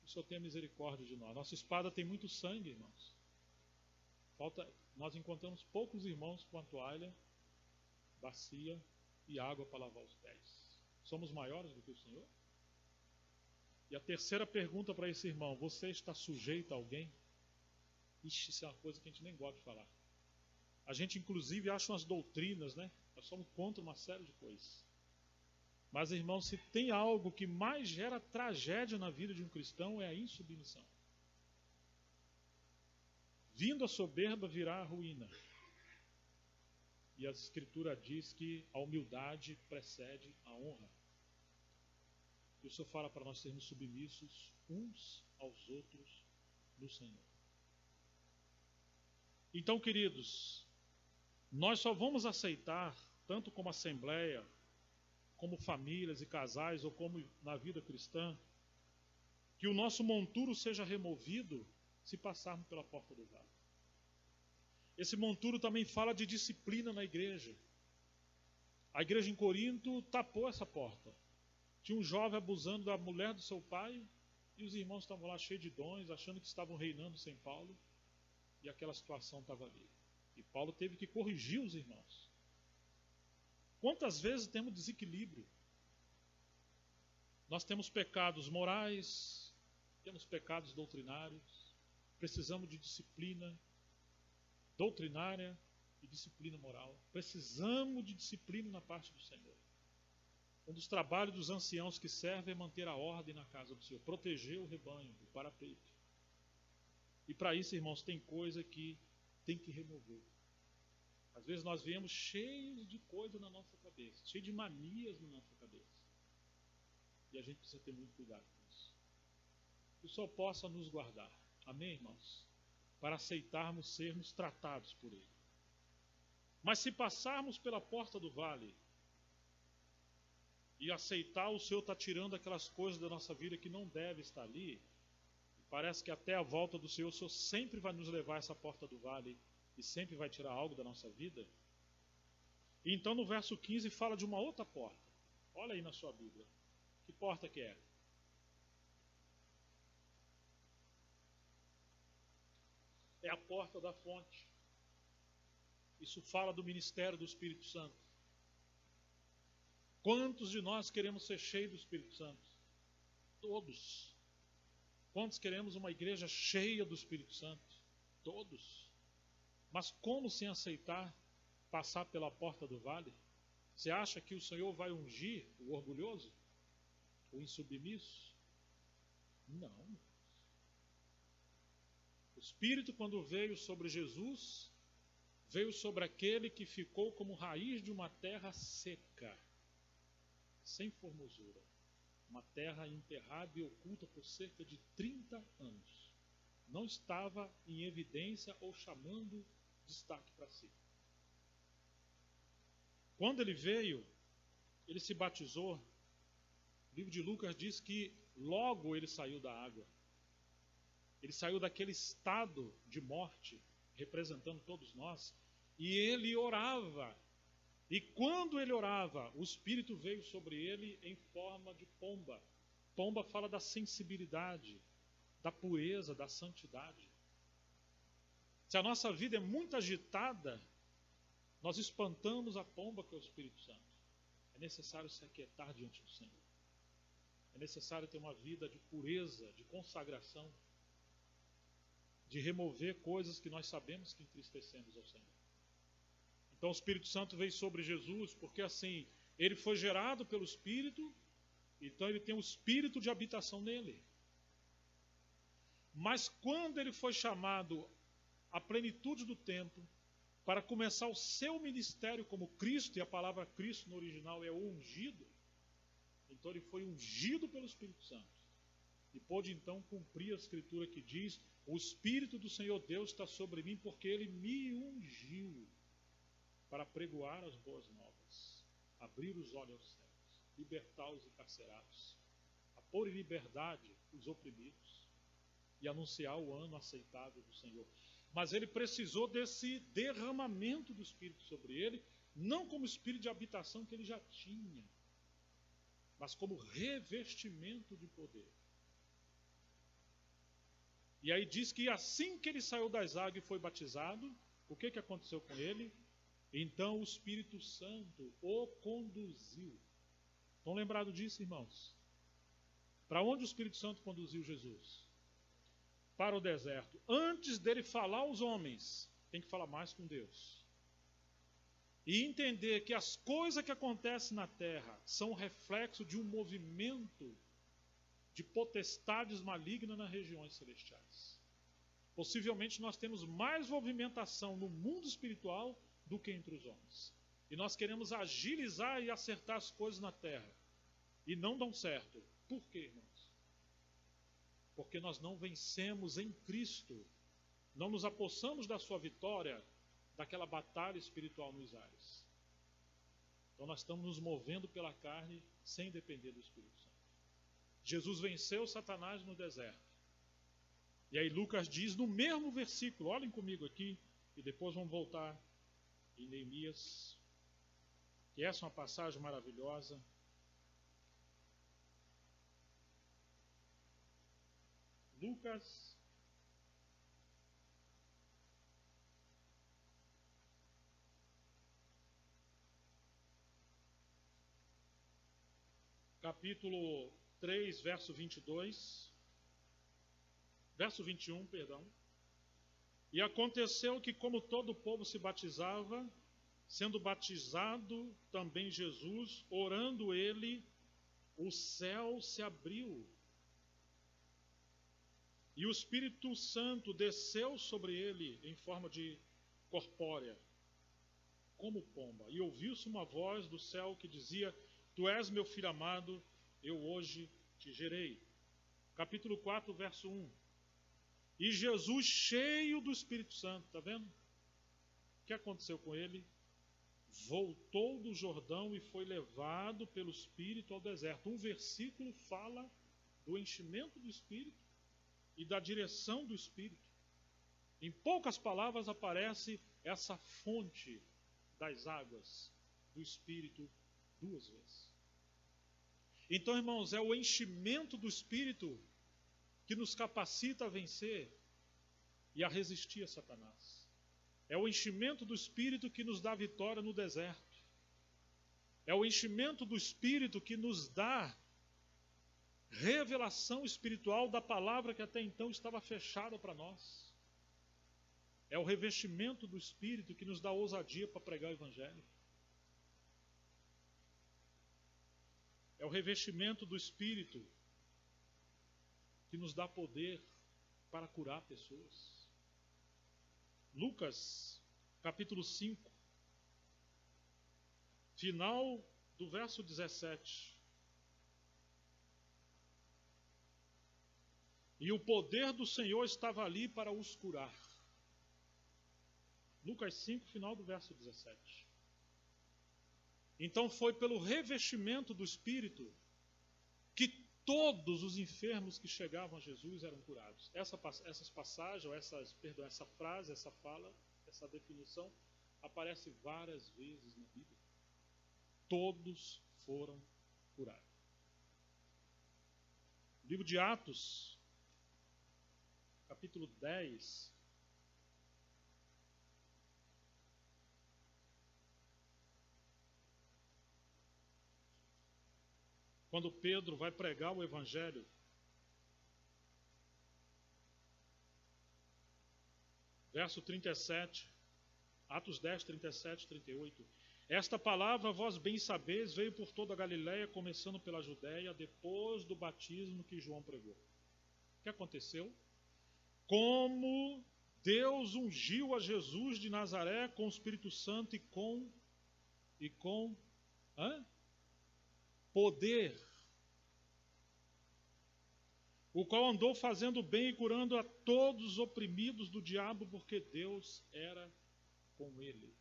O Senhor tenha misericórdia de nós. Nossa espada tem muito sangue, irmãos. Nós encontramos poucos irmãos com a toalha, bacia e água para lavar os pés. Somos maiores do que o Senhor? E a terceira pergunta para esse irmão: você está sujeito a alguém? Ixi, isso é uma coisa que a gente nem gosta de falar. A gente inclusive acha umas doutrinas, né? Nós somos contra uma série de coisas. Mas, irmão, se tem algo que mais gera tragédia na vida de um cristão, é a insubmissão. Vindo a soberba virá a ruína. E a Escritura diz que a humildade precede a honra. E o Senhor fala para nós sermos submissos uns aos outros no Senhor. Então, queridos, nós só vamos aceitar, tanto como assembleia, como famílias e casais, ou como na vida cristã, que o nosso monturo seja removido se passarmos pela porta do vale. Esse monturo também fala de disciplina na igreja. A igreja em Corinto tapou essa porta. Tinha um jovem abusando da mulher do seu pai, e os irmãos estavam lá cheios de dons, achando que estavam reinando sem Paulo, e aquela situação estava ali. E Paulo teve que corrigir os irmãos. Quantas vezes temos desequilíbrio? Nós temos pecados morais, temos pecados doutrinários, precisamos de disciplina doutrinária e disciplina moral. Precisamos de disciplina na parte do Senhor. Um dos trabalhos dos anciãos que servem é manter a ordem na casa do Senhor, proteger o rebanho, o parapeito. E para isso, irmãos, tem coisa que tem que remover. Às vezes nós viemos cheios de coisa na nossa cabeça, cheios de manias na nossa cabeça. E a gente precisa ter muito cuidado com isso. Que o Senhor possa nos guardar. Amém, irmãos? para aceitarmos sermos tratados por Ele. Mas se passarmos pela porta do vale e aceitar o Senhor está tirando aquelas coisas da nossa vida que não deve estar ali, parece que até a volta do Senhor, o Senhor sempre vai nos levar a essa porta do vale e sempre vai tirar algo da nossa vida. E então no verso 15 fala de uma outra porta. Olha aí na sua Bíblia. Que porta que é? É a porta da fonte. Isso fala do ministério do Espírito Santo. Quantos de nós queremos ser cheios do Espírito Santo? Todos. Quantos queremos uma igreja cheia do Espírito Santo? Todos. Mas como sem aceitar passar pela porta do vale? Você acha que o Senhor vai ungir o orgulhoso? O insubmisso? Não. O Espírito, quando veio sobre Jesus, veio sobre aquele que ficou como raiz de uma terra seca, sem formosura. Uma terra enterrada e oculta por cerca de 30 anos. Não estava em evidência ou chamando destaque para si. Quando ele veio, ele se batizou. O livro de Lucas diz que logo ele saiu da água. Ele saiu daquele estado de morte, representando todos nós, e ele orava. E quando ele orava, o Espírito veio sobre ele em forma de pomba. Pomba fala da sensibilidade, da pureza, da santidade. Se a nossa vida é muito agitada, nós espantamos a pomba que é o Espírito Santo. É necessário se aquietar diante do Senhor. É necessário ter uma vida de pureza, de consagração, de remover coisas que nós sabemos que entristecemos ao Senhor. Então o Espírito Santo veio sobre Jesus, porque assim, ele foi gerado pelo Espírito, então ele tem o Espírito de habitação nele. Mas quando ele foi chamado à plenitude do tempo, para começar o seu ministério como Cristo, e a palavra Cristo no original é o ungido, então ele foi ungido pelo Espírito Santo. E pôde então cumprir a escritura que diz: o Espírito do Senhor Deus está sobre mim, porque ele me ungiu para pregoar as boas novas, abrir os olhos aos cegos, libertar os encarcerados, a pôr em liberdade os oprimidos e anunciar o ano aceitável do Senhor. Mas ele precisou desse derramamento do Espírito sobre ele, não como espírito de habitação que ele já tinha, mas como revestimento de poder. E aí diz que assim que ele saiu das águas e foi batizado, o que aconteceu com ele? Então o Espírito Santo o conduziu. Estão lembrados disso, irmãos? Para onde o Espírito Santo conduziu Jesus? Para o deserto. Antes dele falar aos homens, tem que falar mais com Deus. E entender que as coisas que acontecem na terra são reflexo de um movimento de potestades malignas nas regiões celestiais. Possivelmente nós temos mais movimentação no mundo espiritual do que entre os homens. E nós queremos agilizar e acertar as coisas na terra. E não dão certo. Por quê, irmãos? Porque nós não vencemos em Cristo. Não nos apossamos da sua vitória, daquela batalha espiritual nos ares. Então nós estamos nos movendo pela carne sem depender do Espírito Santo. Jesus venceu Satanás no deserto. E aí Lucas diz no mesmo versículo, olhem comigo aqui, e depois vamos voltar em Neemias, que essa é uma passagem maravilhosa. Lucas, capítulo 3, verso 22, verso 21, perdão. E aconteceu que, como todo o povo se batizava, sendo batizado também Jesus, orando ele, o céu se abriu. E o Espírito Santo desceu sobre ele em forma de corpórea, como pomba. E ouviu-se uma voz do céu que dizia: Tu és meu filho amado, eu hoje te gerei. Capítulo 4, verso 1. E Jesus, cheio do Espírito Santo, está vendo? O que aconteceu com ele? Voltou do Jordão e foi levado pelo Espírito ao deserto. Um versículo fala do enchimento do Espírito e da direção do Espírito. Em poucas palavras aparece essa fonte das águas do Espírito 2 vezes. Então, irmãos, é o enchimento do Espírito que nos capacita a vencer e a resistir a Satanás. É o enchimento do Espírito que nos dá vitória no deserto. É o enchimento do Espírito que nos dá revelação espiritual da palavra que até então estava fechada para nós. É o revestimento do Espírito que nos dá ousadia para pregar o Evangelho. É o revestimento do Espírito que nos dá poder para curar pessoas. Lucas, capítulo 5, final do verso 17. E o poder do Senhor estava ali para os curar. Lucas 5, final do verso 17. Então foi pelo revestimento do Espírito que todos os enfermos que chegavam a Jesus eram curados. Essas passagens, essa frase, essa fala, essa definição, aparece várias vezes na Bíblia. Todos foram curados. Livro de Atos, capítulo 10. Quando Pedro vai pregar o Evangelho, verso 37, Atos 10, 37, 38. Esta palavra, vós bem sabeis, veio por toda a Galiléia, começando pela Judéia, depois do batismo que João pregou. O que aconteceu? Como Deus ungiu a Jesus de Nazaré com o Espírito Santo e com poder, o qual andou fazendo bem e curando a todos os oprimidos do diabo, porque Deus era com ele.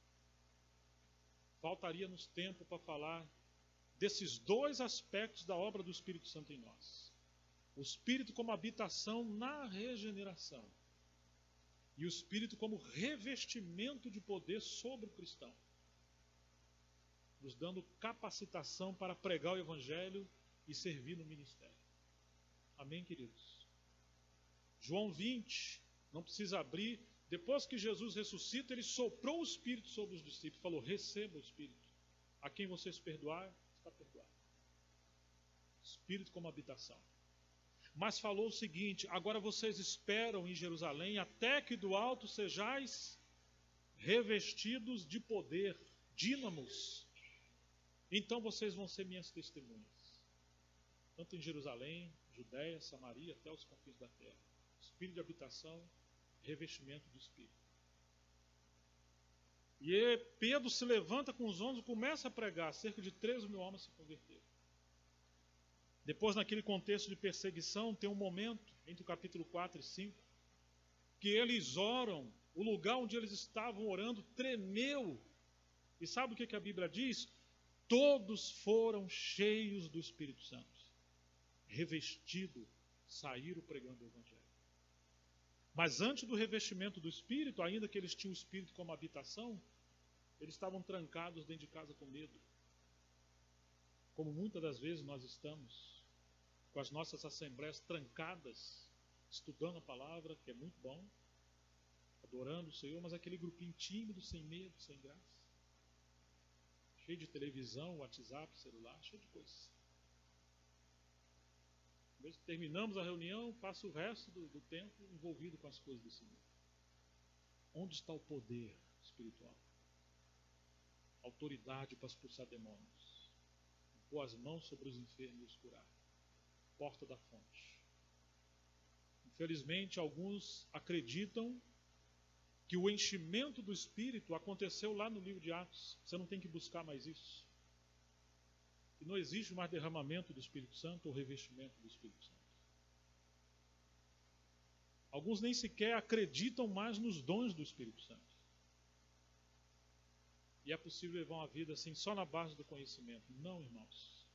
Faltaria-nos tempo para falar desses dois aspectos da obra do Espírito Santo em nós. O Espírito como habitação na regeneração e o Espírito como revestimento de poder sobre o cristão, nos dando capacitação para pregar o Evangelho e servir no ministério. Amém, queridos? João 20, não precisa abrir. Depois que Jesus ressuscita, ele soprou o Espírito sobre os discípulos, falou: receba o Espírito. A quem vocês perdoar, está perdoado. Espírito como habitação. Mas falou o seguinte: agora vocês esperam em Jerusalém até que do alto sejais revestidos de poder, dínamos. Então vocês vão ser minhas testemunhas, tanto em Jerusalém, Judéia, Samaria, até os confins da terra. Espírito de habitação, revestimento do Espírito. E Pedro se levanta com os homens e começa a pregar. Cerca de 13 mil homens se converteram. Depois, naquele contexto de perseguição, tem um momento, entre o capítulo 4 e 5, que eles oram, o lugar onde eles estavam orando tremeu. E sabe o que a Bíblia diz? Todos foram cheios do Espírito Santo. Revestido, saíram pregando o Evangelho. Mas antes do revestimento do Espírito, ainda que eles tinham o Espírito como habitação, eles estavam trancados dentro de casa com medo. Como muitas das vezes nós estamos, com as nossas assembleias trancadas, estudando a palavra, que é muito bom, adorando o Senhor, mas aquele grupinho tímido, sem medo, sem graça, cheio de televisão, WhatsApp, celular, cheio de coisas. Mesmo que terminamos a reunião, passa o resto do tempo envolvido com as coisas do Senhor. Onde está o poder espiritual? Autoridade para expulsar demônios. Pôr as mãos sobre os enfermos e os curar. Porta da fonte. Infelizmente, alguns acreditam que o enchimento do Espírito aconteceu lá no livro de Atos. Você não tem que buscar mais isso. E não existe mais derramamento do Espírito Santo ou revestimento do Espírito Santo. Alguns nem sequer acreditam mais nos dons do Espírito Santo. E é possível levar uma vida assim só na base do conhecimento. Não, irmãos.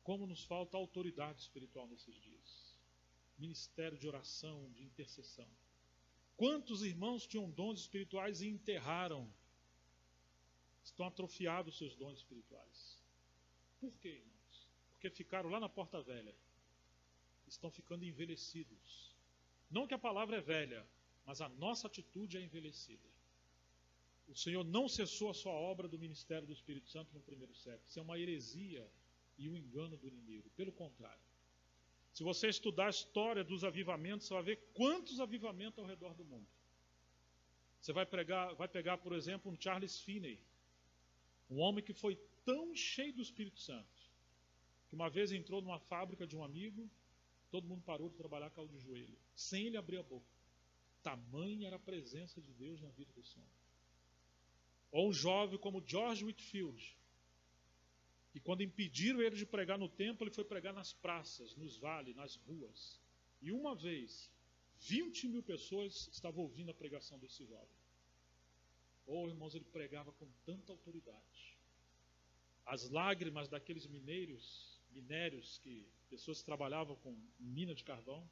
Como nos falta autoridade espiritual nesses dias. Ministério de oração, de intercessão. Quantos irmãos tinham dons espirituais e enterraram? Estão atrofiados seus dons espirituais. Por quê, irmãos? Porque ficaram lá na porta velha. Estão ficando envelhecidos. Não que a palavra é velha, mas a nossa atitude é envelhecida. O Senhor não cessou a sua obra do ministério do Espírito Santo no primeiro século. Isso é uma heresia e um engano do inimigo. Pelo contrário. Se você estudar a história dos avivamentos, você vai ver quantos avivamentos ao redor do mundo. Você vai pegar, por exemplo, um Charles Finney, um homem que foi tão cheio do Espírito Santo, que uma vez entrou numa fábrica de um amigo, todo mundo parou de trabalhar, caiu de joelho, sem ele abrir a boca. Tamanha era a presença de Deus na vida desse homem. Ou um jovem como George Whitefield, que quando impediram ele de pregar no templo, ele foi pregar nas praças, nos vales, nas ruas. E uma vez, 20 mil pessoas estavam ouvindo a pregação desse jovem. Oh, irmãos, ele pregava com tanta autoridade. As lágrimas daqueles minérios que pessoas que trabalhavam com mina de carvão,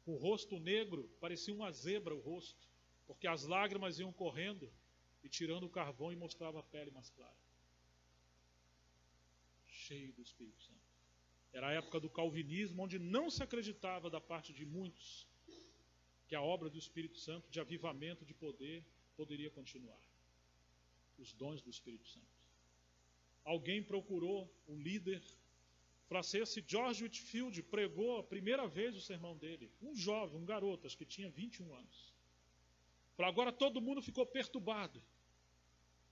com o rosto negro, parecia uma zebra o rosto, porque as lágrimas iam correndo e tirando o carvão e mostrava a pele mais clara. Cheio do Espírito Santo. Era a época do calvinismo, onde não se acreditava da parte de muitos que a obra do Espírito Santo, de avivamento, de poder, poderia continuar. Os dons do Espírito Santo. Alguém procurou um líder, falou assim, esse George Whitefield pregou a primeira vez o sermão dele. Um jovem, um garoto, acho que tinha 21 anos. Falou, agora todo mundo ficou perturbado.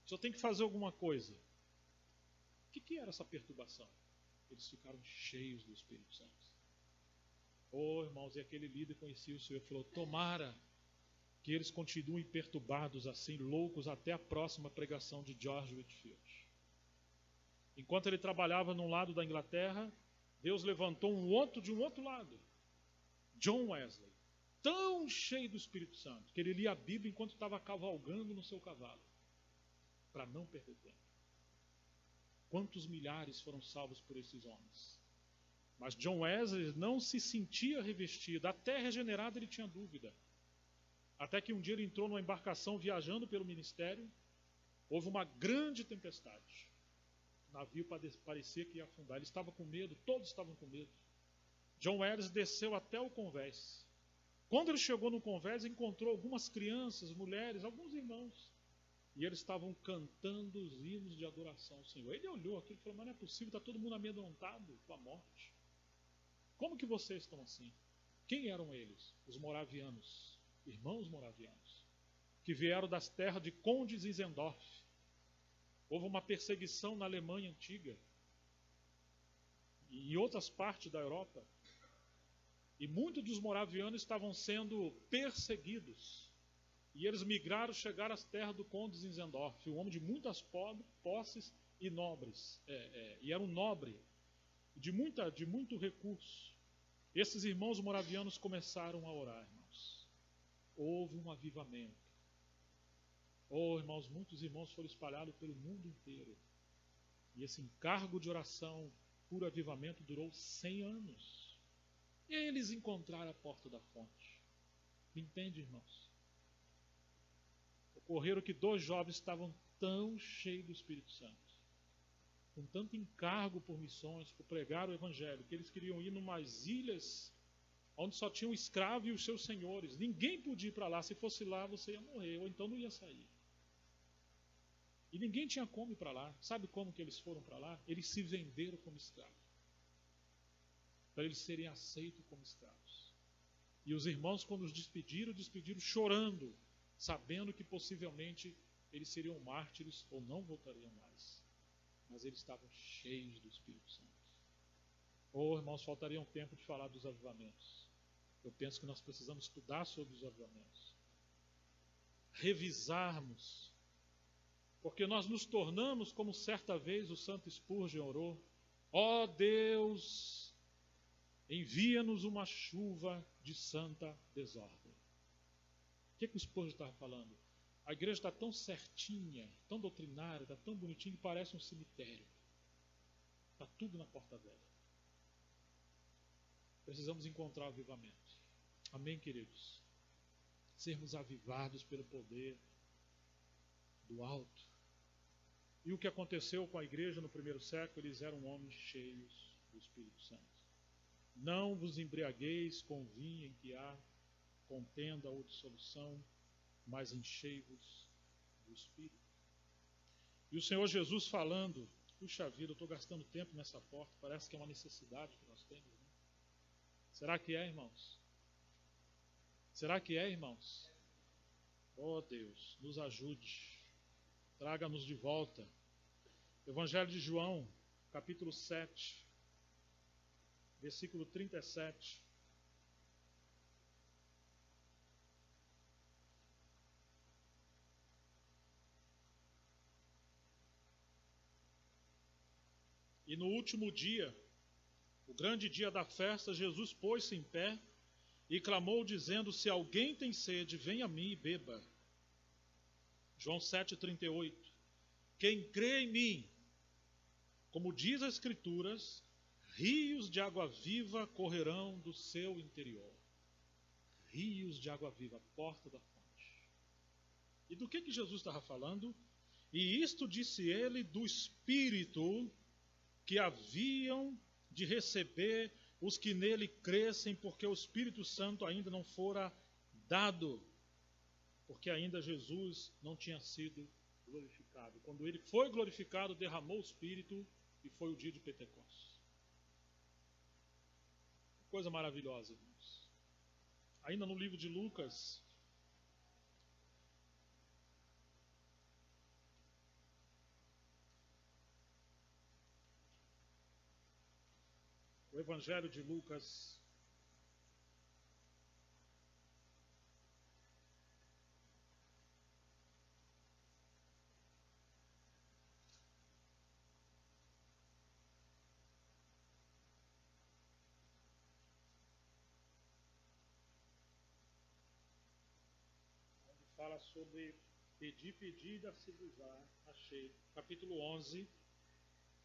Só tem que fazer alguma coisa. O que era essa perturbação? Eles ficaram cheios do Espírito Santo. Oh, irmãos, e aquele líder conhecia o Senhor e falou, tomara que eles continuem perturbados assim, loucos, até a próxima pregação de George Whitefield. Enquanto ele trabalhava num lado da Inglaterra, Deus levantou de um outro lado, John Wesley, tão cheio do Espírito Santo, que ele lia a Bíblia enquanto estava cavalgando no seu cavalo, para não perder tempo. Quantos milhares foram salvos por esses homens? Mas John Wesley não se sentia revestido, até regenerado ele tinha dúvida. Até que um dia ele entrou numa embarcação viajando pelo ministério, houve uma grande tempestade. O navio parecia que ia afundar, ele estava com medo, todos estavam com medo. John Wesley desceu até o convés. Quando ele chegou no convés, encontrou algumas crianças, mulheres, alguns irmãos. E eles estavam cantando os hinos de adoração ao Senhor. Ele olhou aquilo e falou, mas não é possível, está todo mundo amedrontado com a morte. Como que vocês estão assim? Quem eram eles? Os moravianos, irmãos moravianos, que vieram das terras de Conde Zinzendorf. Houve uma perseguição na Alemanha antiga e em outras partes da Europa. E muitos dos moravianos estavam sendo perseguidos. E eles migraram, chegaram às terras do Conde Zinzendorf, um homem de muitas posses e nobres. E era um nobre, de muito recurso. Esses irmãos moravianos começaram a orar, irmãos. Houve um avivamento. Oh, irmãos, muitos irmãos foram espalhados pelo mundo inteiro. E esse encargo de oração por avivamento durou 100 anos. E eles encontraram a porta da fonte. Entende, irmãos? Ocorreram que 2 jovens estavam tão cheios do Espírito Santo, com tanto encargo por missões, por pregar o Evangelho, que eles queriam ir numas ilhas onde só tinham escravos e os seus senhores. Ninguém podia ir para lá. Se fosse lá, você ia morrer, ou então não ia sair. E ninguém tinha como ir para lá. Sabe como que eles foram para lá? Eles se venderam como escravos, para eles serem aceitos como escravos. E os irmãos, quando os despediram chorando, sabendo que possivelmente eles seriam mártires ou não voltariam mais. Mas eles estavam cheios do Espírito Santo. Oh, irmãos, faltaria um tempo de falar dos avivamentos. Eu penso que nós precisamos estudar sobre os avivamentos. Revisarmos. Porque nós nos tornamos, como certa vez o santo Spurgeon orou, ó Deus, envia-nos uma chuva de santa desordem. O que o Spurgeon estava falando? A igreja está tão certinha, tão doutrinária, está tão bonitinha que parece um cemitério. Está tudo na porta velha. Precisamos encontrar o avivamento. Amém, queridos? Sermos avivados pelo poder do alto. E o que aconteceu com a igreja no primeiro século? Eles eram homens cheios do Espírito Santo. Não vos embriagueis com vinho em que há contenda ou dissolução, mas enchei-vos do Espírito. E o Senhor Jesus falando, puxa vida, eu estou gastando tempo nessa porta, parece que é uma necessidade que nós temos. Né? Será que é, irmãos? Será que é, irmãos? Oh Deus, nos ajude, traga-nos de volta. Evangelho de João, capítulo 7, versículo 37. E no último dia, o grande dia da festa, Jesus pôs-se em pé e clamou, dizendo: se alguém tem sede, venha a mim e beba. João 7,38. Quem crê em mim, como diz as Escrituras, rios de água viva correrão do seu interior. Rios de água viva, a porta da fonte. E do que Jesus estava falando? E isto disse ele do Espírito que haviam de receber os que nele crescem, porque o Espírito Santo ainda não fora dado, porque ainda Jesus não tinha sido glorificado. Quando ele foi glorificado, derramou o Espírito e foi o dia de Pentecostes. Coisa maravilhosa, irmãos. Ainda no livro de Lucas, o Evangelho de Lucas, onde fala sobre pedir, pedir, dar-se-vos-á, achei, capítulo 11,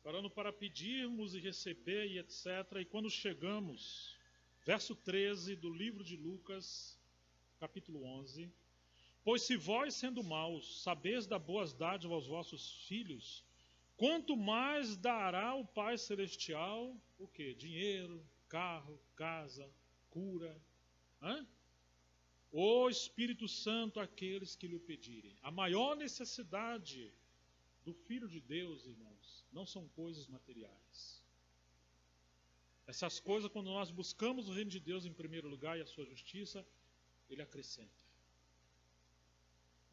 falando para pedirmos e receber e etc. E quando chegamos, verso 13 do livro de Lucas, capítulo 11, pois se vós, sendo maus, sabeis dar boas dádivas aos vossos filhos, quanto mais dará o Pai Celestial, o quê? Dinheiro, carro, casa, cura, o Espírito Santo àqueles que lhe pedirem. A maior necessidade do Filho de Deus, irmãos, não são coisas materiais. Essas coisas, quando nós buscamos o reino de Deus em primeiro lugar e a sua justiça, ele acrescenta.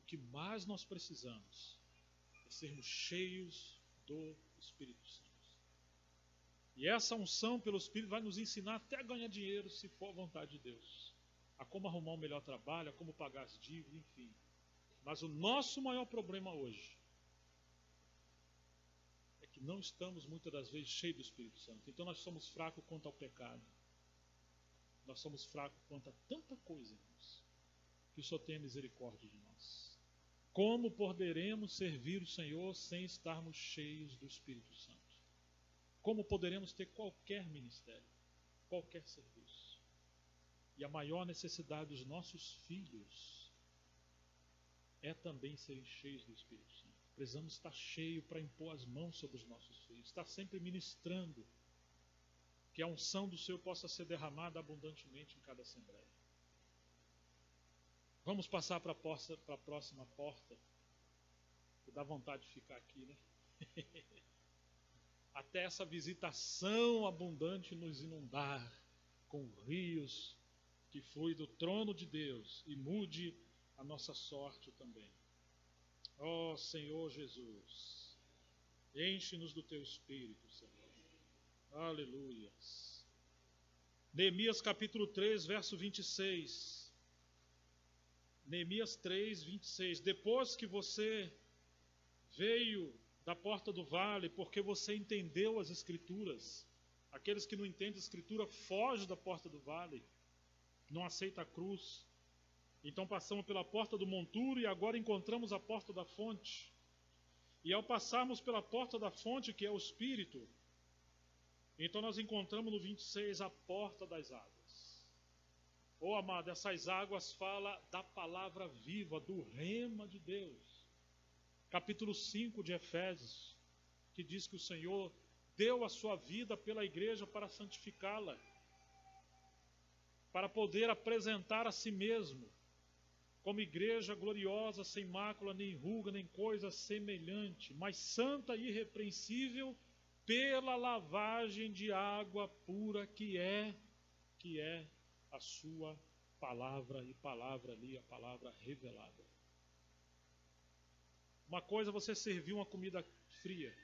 O que mais nós precisamos é sermos cheios do Espírito Santo. E essa unção pelo Espírito vai nos ensinar até a ganhar dinheiro, se for a vontade de Deus. A como arrumar um melhor trabalho, a como pagar as dívidas, enfim. Mas o nosso maior problema hoje é que não estamos muitas das vezes cheios do Espírito Santo. Então nós somos fracos quanto ao pecado. Nós somos fracos quanto a tanta coisa, irmãos, que o Senhor tenha misericórdia de nós. Como poderemos servir o Senhor sem estarmos cheios do Espírito Santo? Como poderemos ter qualquer ministério, qualquer serviço? E a maior necessidade dos nossos filhos é também serem cheios do Espírito Santo. Precisamos estar cheios para impor as mãos sobre os nossos filhos, estar sempre ministrando, que a unção do Senhor possa ser derramada abundantemente em cada assembleia. Vamos passar para a próxima porta, que dá vontade de ficar aqui, né? Até essa visitação abundante nos inundar com rios que flui do trono de Deus e mude a nossa sorte também. Ó Senhor Jesus, enche-nos do Teu Espírito, Senhor. Aleluias. Neemias capítulo 3, verso 26. Neemias 3, 26. Depois que você veio da porta do vale, porque você entendeu as Escrituras, Aqueles que não entendem a Escritura fogem da porta do vale, não aceitam a cruz. Então passamos pela porta do monturo e agora encontramos a porta da fonte. E ao passarmos pela porta da fonte, que é o Espírito, então nós encontramos no 26 a porta das águas. Oh, amado, essas águas falam da palavra viva, do rema de Deus. Capítulo 5 de Efésios, que diz que o Senhor deu a sua vida pela igreja para santificá-la, para poder apresentar a si mesmo como igreja gloriosa, sem mácula, nem ruga, nem coisa semelhante, mas santa e irrepreensível pela lavagem de água pura que é a sua palavra, e palavra ali, a palavra revelada. Uma coisa é você servir uma comida fria,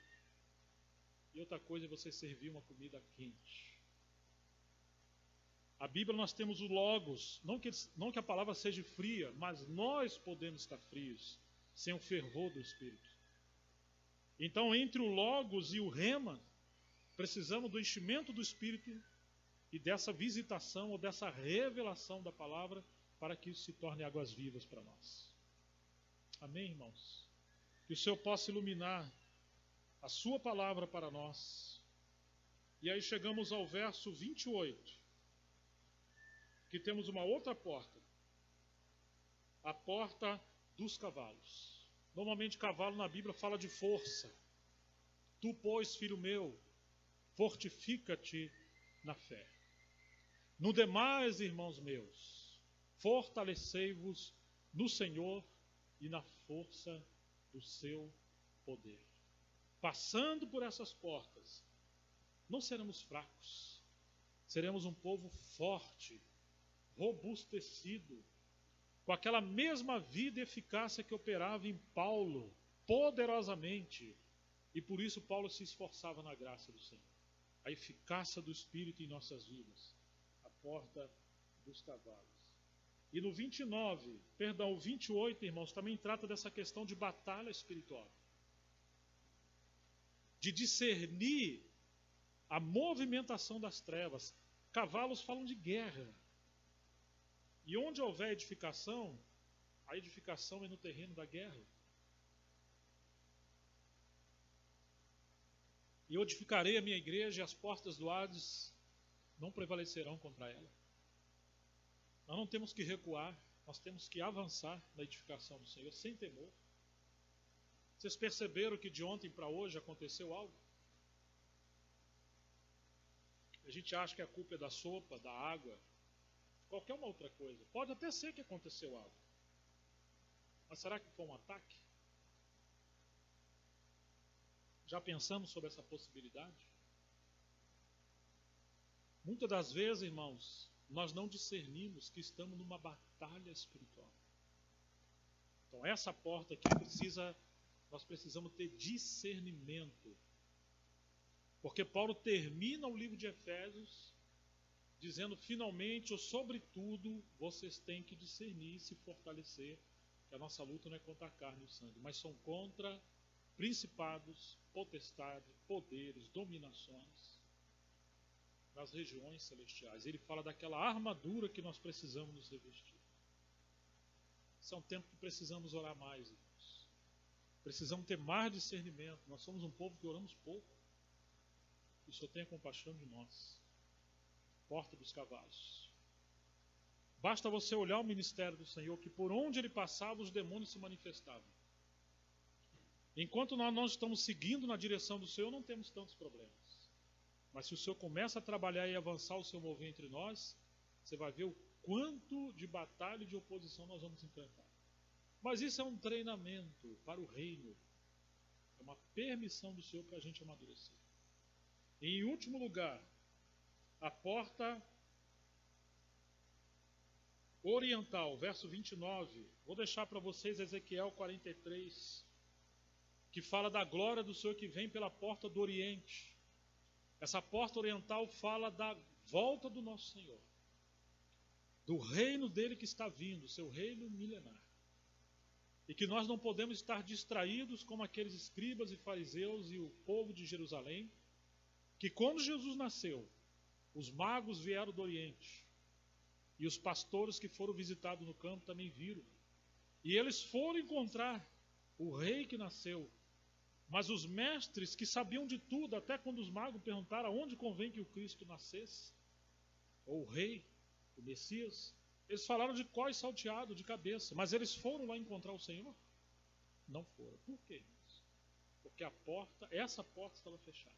e outra coisa é você servir uma comida quente. A Bíblia nós temos o Logos, não que a palavra seja fria, mas nós podemos estar frios, sem o fervor do Espírito. Então, entre o Logos e o Rema, precisamos do enchimento do Espírito e dessa visitação ou dessa revelação da palavra para que isso se torne águas vivas para nós. Amém, irmãos? Que o Senhor possa iluminar a sua palavra para nós. E aí chegamos ao verso 28, que temos uma outra porta, a porta dos cavalos. Normalmente cavalo na Bíblia fala de força. Tu, pois, filho meu, fortifica-te na fé. No demais, irmãos meus, fortalecei-vos no Senhor e na força do seu poder. Passando por essas portas, não seremos fracos, seremos um povo forte, robustecido, com aquela mesma vida e eficácia que operava em Paulo, poderosamente. E por isso Paulo se esforçava na graça do Senhor. A eficácia do Espírito em nossas vidas. A porta dos cavalos. E no 28, irmãos, também trata dessa questão de batalha espiritual. De discernir a movimentação das trevas. Cavalos falam de guerra. E onde houver edificação, a edificação é no terreno da guerra. E eu edificarei a minha igreja e as portas do Hades não prevalecerão contra ela. Nós não temos que recuar, nós temos que avançar na edificação do Senhor, sem temor. Vocês perceberam que de ontem para hoje aconteceu algo? A gente acha que a culpa é da sopa, da água, qualquer uma outra coisa. Pode até ser que aconteceu algo. Mas será que foi um ataque? Já pensamos sobre essa possibilidade? Muitas das vezes, irmãos, nós não discernimos que estamos numa batalha espiritual. Então essa porta aqui nós precisamos ter discernimento. Porque Paulo termina o livro de Efésios dizendo, finalmente, ou sobretudo, vocês têm que discernir e se fortalecer, que a nossa luta não é contra a carne e o sangue, mas são contra principados, potestades, poderes, dominações nas regiões celestiais. Ele fala daquela armadura que nós precisamos nos revestir. Esse é um tempo que precisamos orar mais, irmãos. Precisamos ter mais discernimento. Nós somos um povo que oramos pouco. Que o Senhor tenha compaixão de nós. Porta dos cavalos. Basta você olhar o ministério do Senhor, que por onde ele passava, os demônios se manifestavam. Enquanto nós não estamos seguindo na direção do Senhor, não temos tantos problemas. Mas se o Senhor começa a trabalhar e avançar o seu mover entre nós, você vai ver o quanto de batalha e de oposição nós vamos enfrentar. Mas isso é um treinamento para o reino. É uma permissão do Senhor para a gente amadurecer. E em último lugar, a porta oriental, verso 29. Vou deixar para vocês Ezequiel 43, que fala da glória do Senhor que vem pela porta do Oriente. Essa porta oriental fala da volta do nosso Senhor, do reino dele que está vindo, seu reino milenar. E que nós não podemos estar distraídos como aqueles escribas e fariseus e o povo de Jerusalém, que quando Jesus nasceu, os magos vieram do Oriente, e os pastores que foram visitados no campo também viram. E eles foram encontrar o rei que nasceu. Mas os mestres que sabiam de tudo, até quando os magos perguntaram aonde convém que o Cristo nascesse, ou o rei, o Messias, eles falaram de cós salteado, de cabeça. Mas eles foram lá encontrar o Senhor? Não foram. Por quê, irmãos? Porque essa porta estava fechada.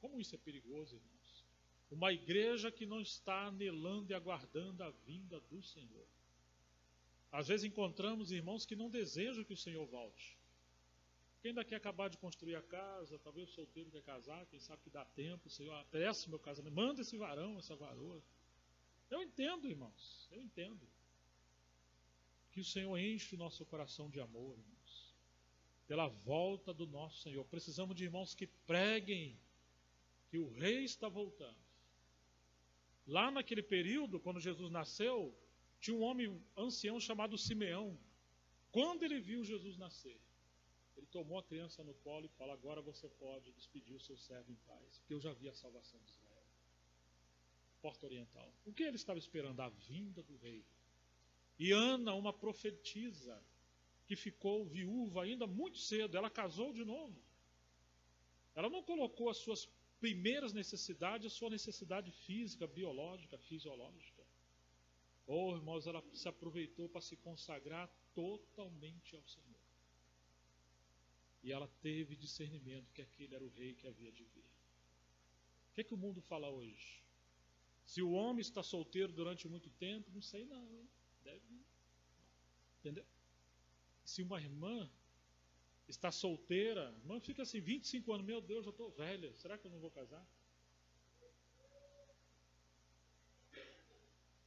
Como isso é perigoso, irmãos? Uma igreja que não está anelando e aguardando a vinda do Senhor. Às vezes encontramos irmãos que não desejam que o Senhor volte. Quem ainda quer acabar de construir a casa, talvez o solteiro quer casar, quem sabe que dá tempo, o Senhor apressa o meu casamento, manda esse varão, essa varoa. Eu entendo, irmãos, eu entendo. Que o Senhor enche o nosso coração de amor, irmãos. Pela volta do nosso Senhor. Precisamos de irmãos que preguem que o rei está voltando. Lá naquele período, quando Jesus nasceu, tinha um homem ancião chamado Simeão. Quando ele viu Jesus nascer, ele tomou a criança no colo e falou: agora você pode despedir o seu servo em paz, porque eu já vi a salvação de Israel. Porta Oriental. O que ele estava esperando? A vinda do rei. E Ana, uma profetisa, que ficou viúva ainda muito cedo, ela casou de novo. Ela não colocou as suas primeiras necessidades, a sua necessidade física, biológica, fisiológica. Oh, irmãos, ela se aproveitou para se consagrar totalmente ao Senhor. E ela teve discernimento que aquele era o rei que havia de vir. O que é que o mundo fala hoje? Se o homem está solteiro durante muito tempo, não sei não, hein? Deve. Entendeu? Se uma irmã está solteira, a irmã fica assim, 25 anos, meu Deus, já estou velha, será que eu não vou casar?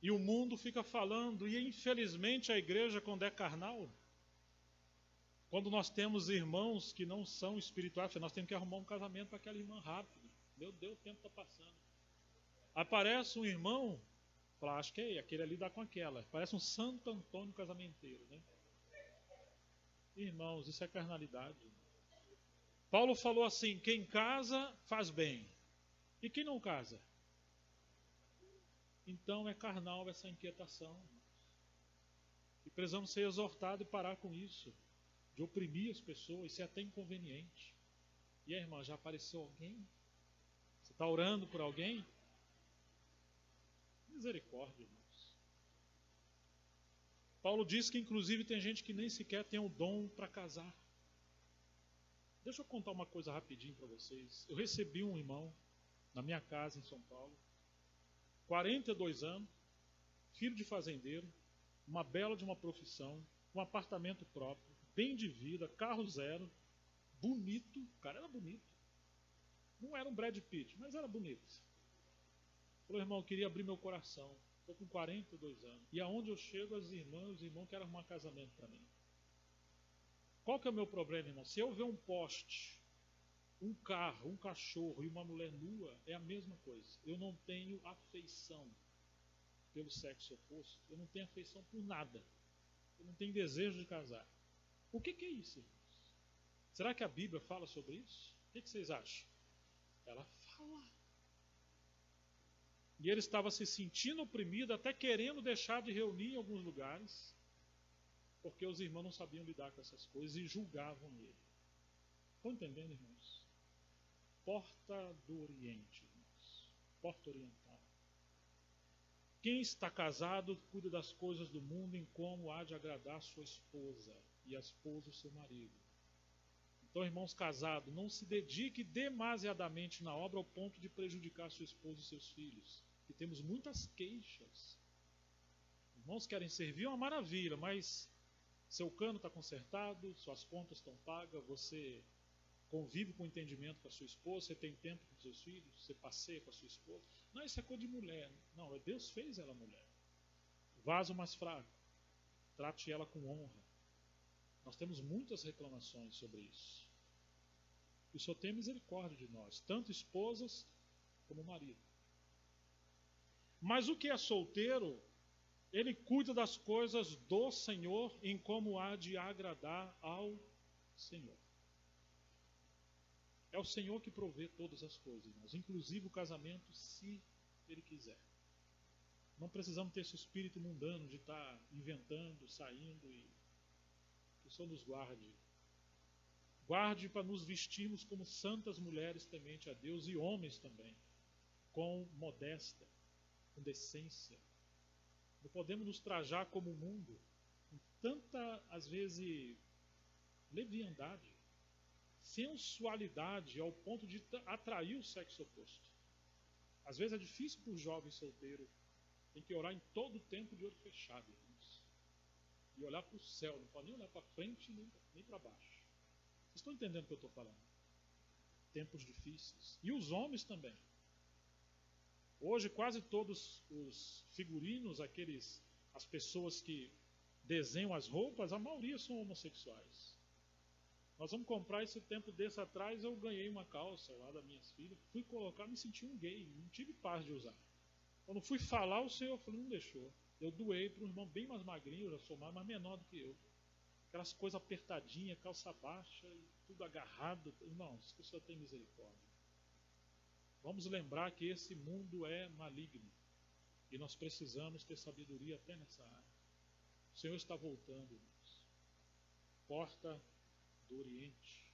E o mundo fica falando, e infelizmente a igreja, quando é carnal, quando nós temos irmãos que não são espirituais, nós temos que arrumar um casamento para aquela irmã rápido. Meu Deus, o tempo está passando. Aparece um irmão, fala, acho que é aquele ali dá com aquela. Parece um Santo Antônio casamenteiro, né? Irmãos, isso é carnalidade. Paulo falou assim, quem casa faz bem. E quem não casa? Então é carnal essa inquietação. E precisamos ser exortados e parar com isso. De oprimir as pessoas, isso é até inconveniente. E aí, irmã, já apareceu alguém? Você está orando por alguém? Misericórdia, irmãos. Paulo diz que inclusive tem gente que nem sequer tem o dom para casar. Deixa eu contar uma coisa rapidinho para vocês. Eu recebi um irmão na minha casa em São Paulo, 42 anos, filho de fazendeiro, uma bela de uma profissão, um apartamento próprio, bem de vida, carro zero, bonito, o cara era bonito. Não era um Brad Pitt, mas era bonito. Falou, irmão, eu queria abrir meu coração. Estou com 42 anos. E aonde eu chego, as irmãs, os irmãos querem arrumar casamento para mim. Qual que é o meu problema, irmão? Se eu ver um poste, um carro, um cachorro e uma mulher nua, é a mesma coisa. Eu não tenho afeição pelo sexo oposto. Eu não tenho afeição por nada. Eu não tenho desejo de casar. O que é isso, irmãos? Será que a Bíblia fala sobre isso? O que vocês acham? Ela fala. E ele estava se sentindo oprimido, até querendo deixar de reunir em alguns lugares, porque os irmãos não sabiam lidar com essas coisas e julgavam ele. Estão entendendo, irmãos? Porta do Oriente, irmãos. Porta Oriental. Quem está casado cuida das coisas do mundo em como há de agradar sua esposa e a esposa o seu marido. Então, irmãos casados, não se dedique demasiadamente na obra ao ponto de prejudicar sua esposa e seus filhos. E temos muitas queixas. Irmãos querem servir, é uma maravilha, mas seu cano está consertado, suas contas estão pagas, você convive com entendimento com a sua esposa, você tem tempo com seus filhos, você passeia com a sua esposa. Não, isso é coisa de mulher. Não, Deus fez ela mulher. Vaso mais fraco, trate ela com honra. Nós temos muitas reclamações sobre isso. O Senhor tem misericórdia de nós, tanto esposas como marido. Mas o que é solteiro, ele cuida das coisas do Senhor em como há de agradar ao Senhor. É o Senhor que provê todas as coisas, irmãos, inclusive o casamento, se Ele quiser. Não precisamos ter esse espírito mundano de estar inventando, saindo, e que o Senhor nos guarde. Guarde para nos vestirmos como santas mulheres temente a Deus, e homens também, com modéstia, com decência. Não podemos nos trajar como o mundo, com tanta, às vezes, leviandade, sensualidade, ao ponto de atrair o sexo oposto. Às vezes é difícil para o jovem solteiro, tem que orar em todo o tempo de olho fechado, irmãos, e olhar para o céu, não pode nem olhar para frente nem para baixo. Vocês estão entendendo o que eu estou falando? Tempos difíceis. E os homens também. Hoje quase todos os figurinos, as pessoas que desenham as roupas, a maioria são homossexuais. Nós vamos comprar esse tempo desse atrás, eu ganhei uma calça lá das minhas filhas, fui colocar, me senti um gay, não tive paz de usar. Quando fui falar, o Senhor falou, não deixou. Eu doei para um irmão bem mais magrinho, eu já sou mais, mas menor do que eu. Aquelas coisas apertadinhas, calça baixa, e tudo agarrado. Irmãos, que o Senhor tem misericórdia. Vamos lembrar que esse mundo é maligno e nós precisamos ter sabedoria até nessa área. O Senhor está voltando, irmãos. Porta do Oriente,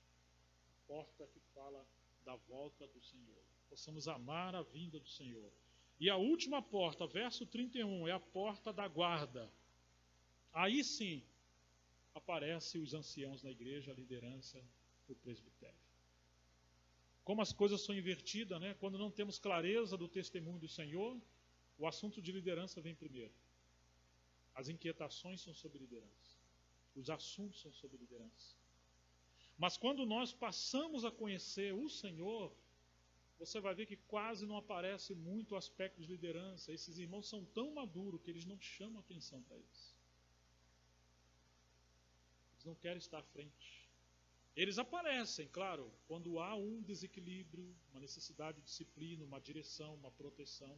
porta que fala da volta do Senhor. Possamos amar a vinda do Senhor. E a última porta, verso 31, é a porta da guarda. Aí sim aparecem os anciãos na igreja, a liderança, o presbitério. Como as coisas são invertidas, né? Quando não temos clareza do testemunho do Senhor, o assunto de liderança vem primeiro. As inquietações são sobre liderança. Os assuntos são sobre liderança. Mas quando nós passamos a conhecer o Senhor, você vai ver que quase não aparece muito o aspecto de liderança. Esses irmãos são tão maduros que eles não chamam atenção para eles. Eles não querem estar à frente. Eles aparecem, claro, quando há um desequilíbrio, uma necessidade de disciplina, uma direção, uma proteção.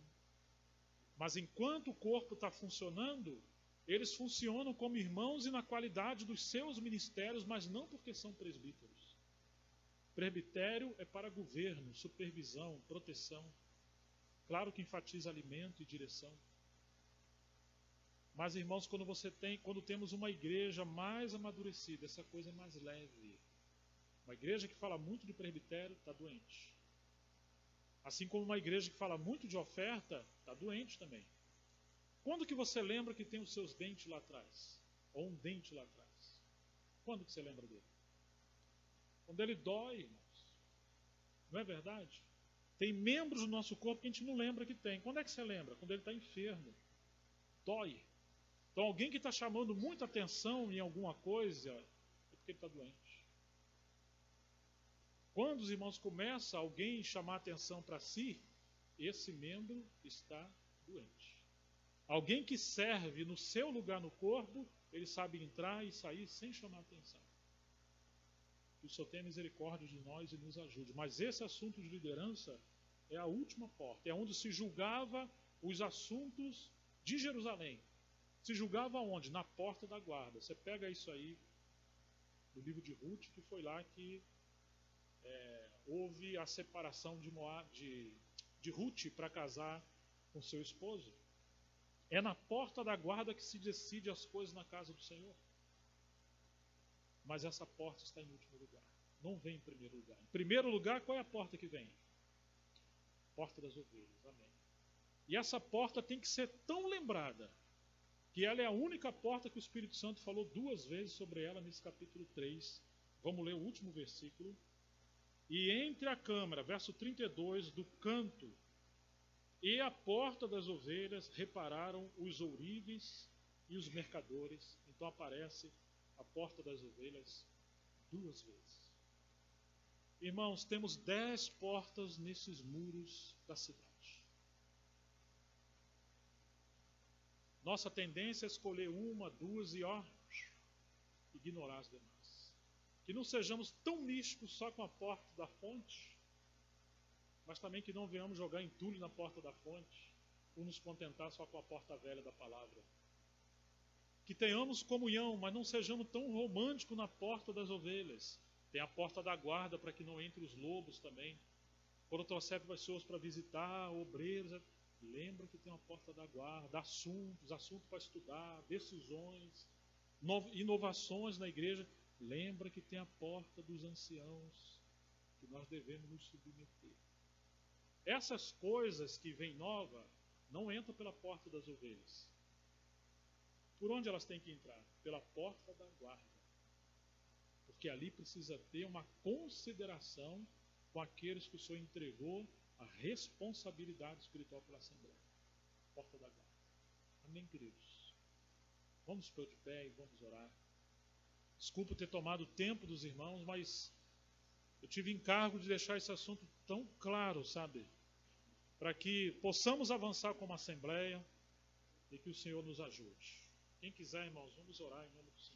Mas enquanto o corpo está funcionando, eles funcionam como irmãos e na qualidade dos seus ministérios, mas não porque são presbíteros. Presbitério é para governo, supervisão, proteção. Claro que enfatiza alimento e direção. Mas, irmãos, quando temos uma igreja mais amadurecida, essa coisa é mais leve. Uma igreja que fala muito de presbitério está doente. Assim como uma igreja que fala muito de oferta está doente também. Quando que você lembra que tem os seus dentes lá atrás? Ou um dente lá atrás? Quando que você lembra dele? Quando ele dói, irmãos. Não é verdade? Tem membros do nosso corpo que a gente não lembra que tem. Quando é que você lembra? Quando ele está enfermo. Dói. Então alguém que está chamando muita atenção em alguma coisa, é porque ele está doente. Quando os irmãos começam alguém chamar atenção para si, esse membro está doente. Alguém que serve no seu lugar no corpo, ele sabe entrar e sair sem chamar atenção. Que o Senhor tenha misericórdia de nós e nos ajude. Mas esse assunto de liderança é a última porta. É onde se julgava os assuntos de Jerusalém. Se julgava onde? Na porta da guarda. Você pega isso aí no livro de Ruth, que foi lá que houve a separação de Ruth para casar com seu esposo. É na porta da guarda que se decide as coisas na casa do Senhor. Mas essa porta está em último lugar. Não vem em primeiro lugar. Em primeiro lugar, qual é a porta que vem? Porta das ovelhas. Amém. E essa porta tem que ser tão lembrada que ela é a única porta que o Espírito Santo falou 2 vezes sobre ela nesse capítulo 3. Vamos ler o último versículo. E entre a câmara, verso 32, do canto e a porta das ovelhas repararam os ourives e os mercadores. Então aparece a porta das ovelhas 2 vezes. Irmãos, temos 10 portas nesses muros da cidade. Nossa tendência é escolher 1, 2 e ignorar as demais. Que não sejamos tão místicos só com a porta da fonte, mas também que não venhamos jogar entulho na porta da fonte, ou nos contentar só com a porta velha da palavra. Que tenhamos comunhão, mas não sejamos tão românticos na porta das ovelhas. Tem a porta da guarda para que não entre os lobos também. Quando trouxer pessoas para visitar, obreiros, lembra que tem uma porta da guarda, assuntos para estudar, decisões, inovações na igreja. Lembra que tem a porta dos anciãos, que nós devemos nos submeter. Essas coisas que vêm nova, não entram pela porta das ovelhas. Por onde elas têm que entrar? Pela porta da guarda. Porque ali precisa ter uma consideração com aqueles que o Senhor entregou a responsabilidade espiritual pela Assembleia. Porta da guarda. Amém, queridos? Vamos pôr de pé e vamos orar. Desculpa ter tomado o tempo dos irmãos, mas eu tive encargo de deixar esse assunto tão claro, sabe? Para que possamos avançar como Assembleia e que o Senhor nos ajude. Quem quiser, irmãos, vamos orar em nome do Senhor.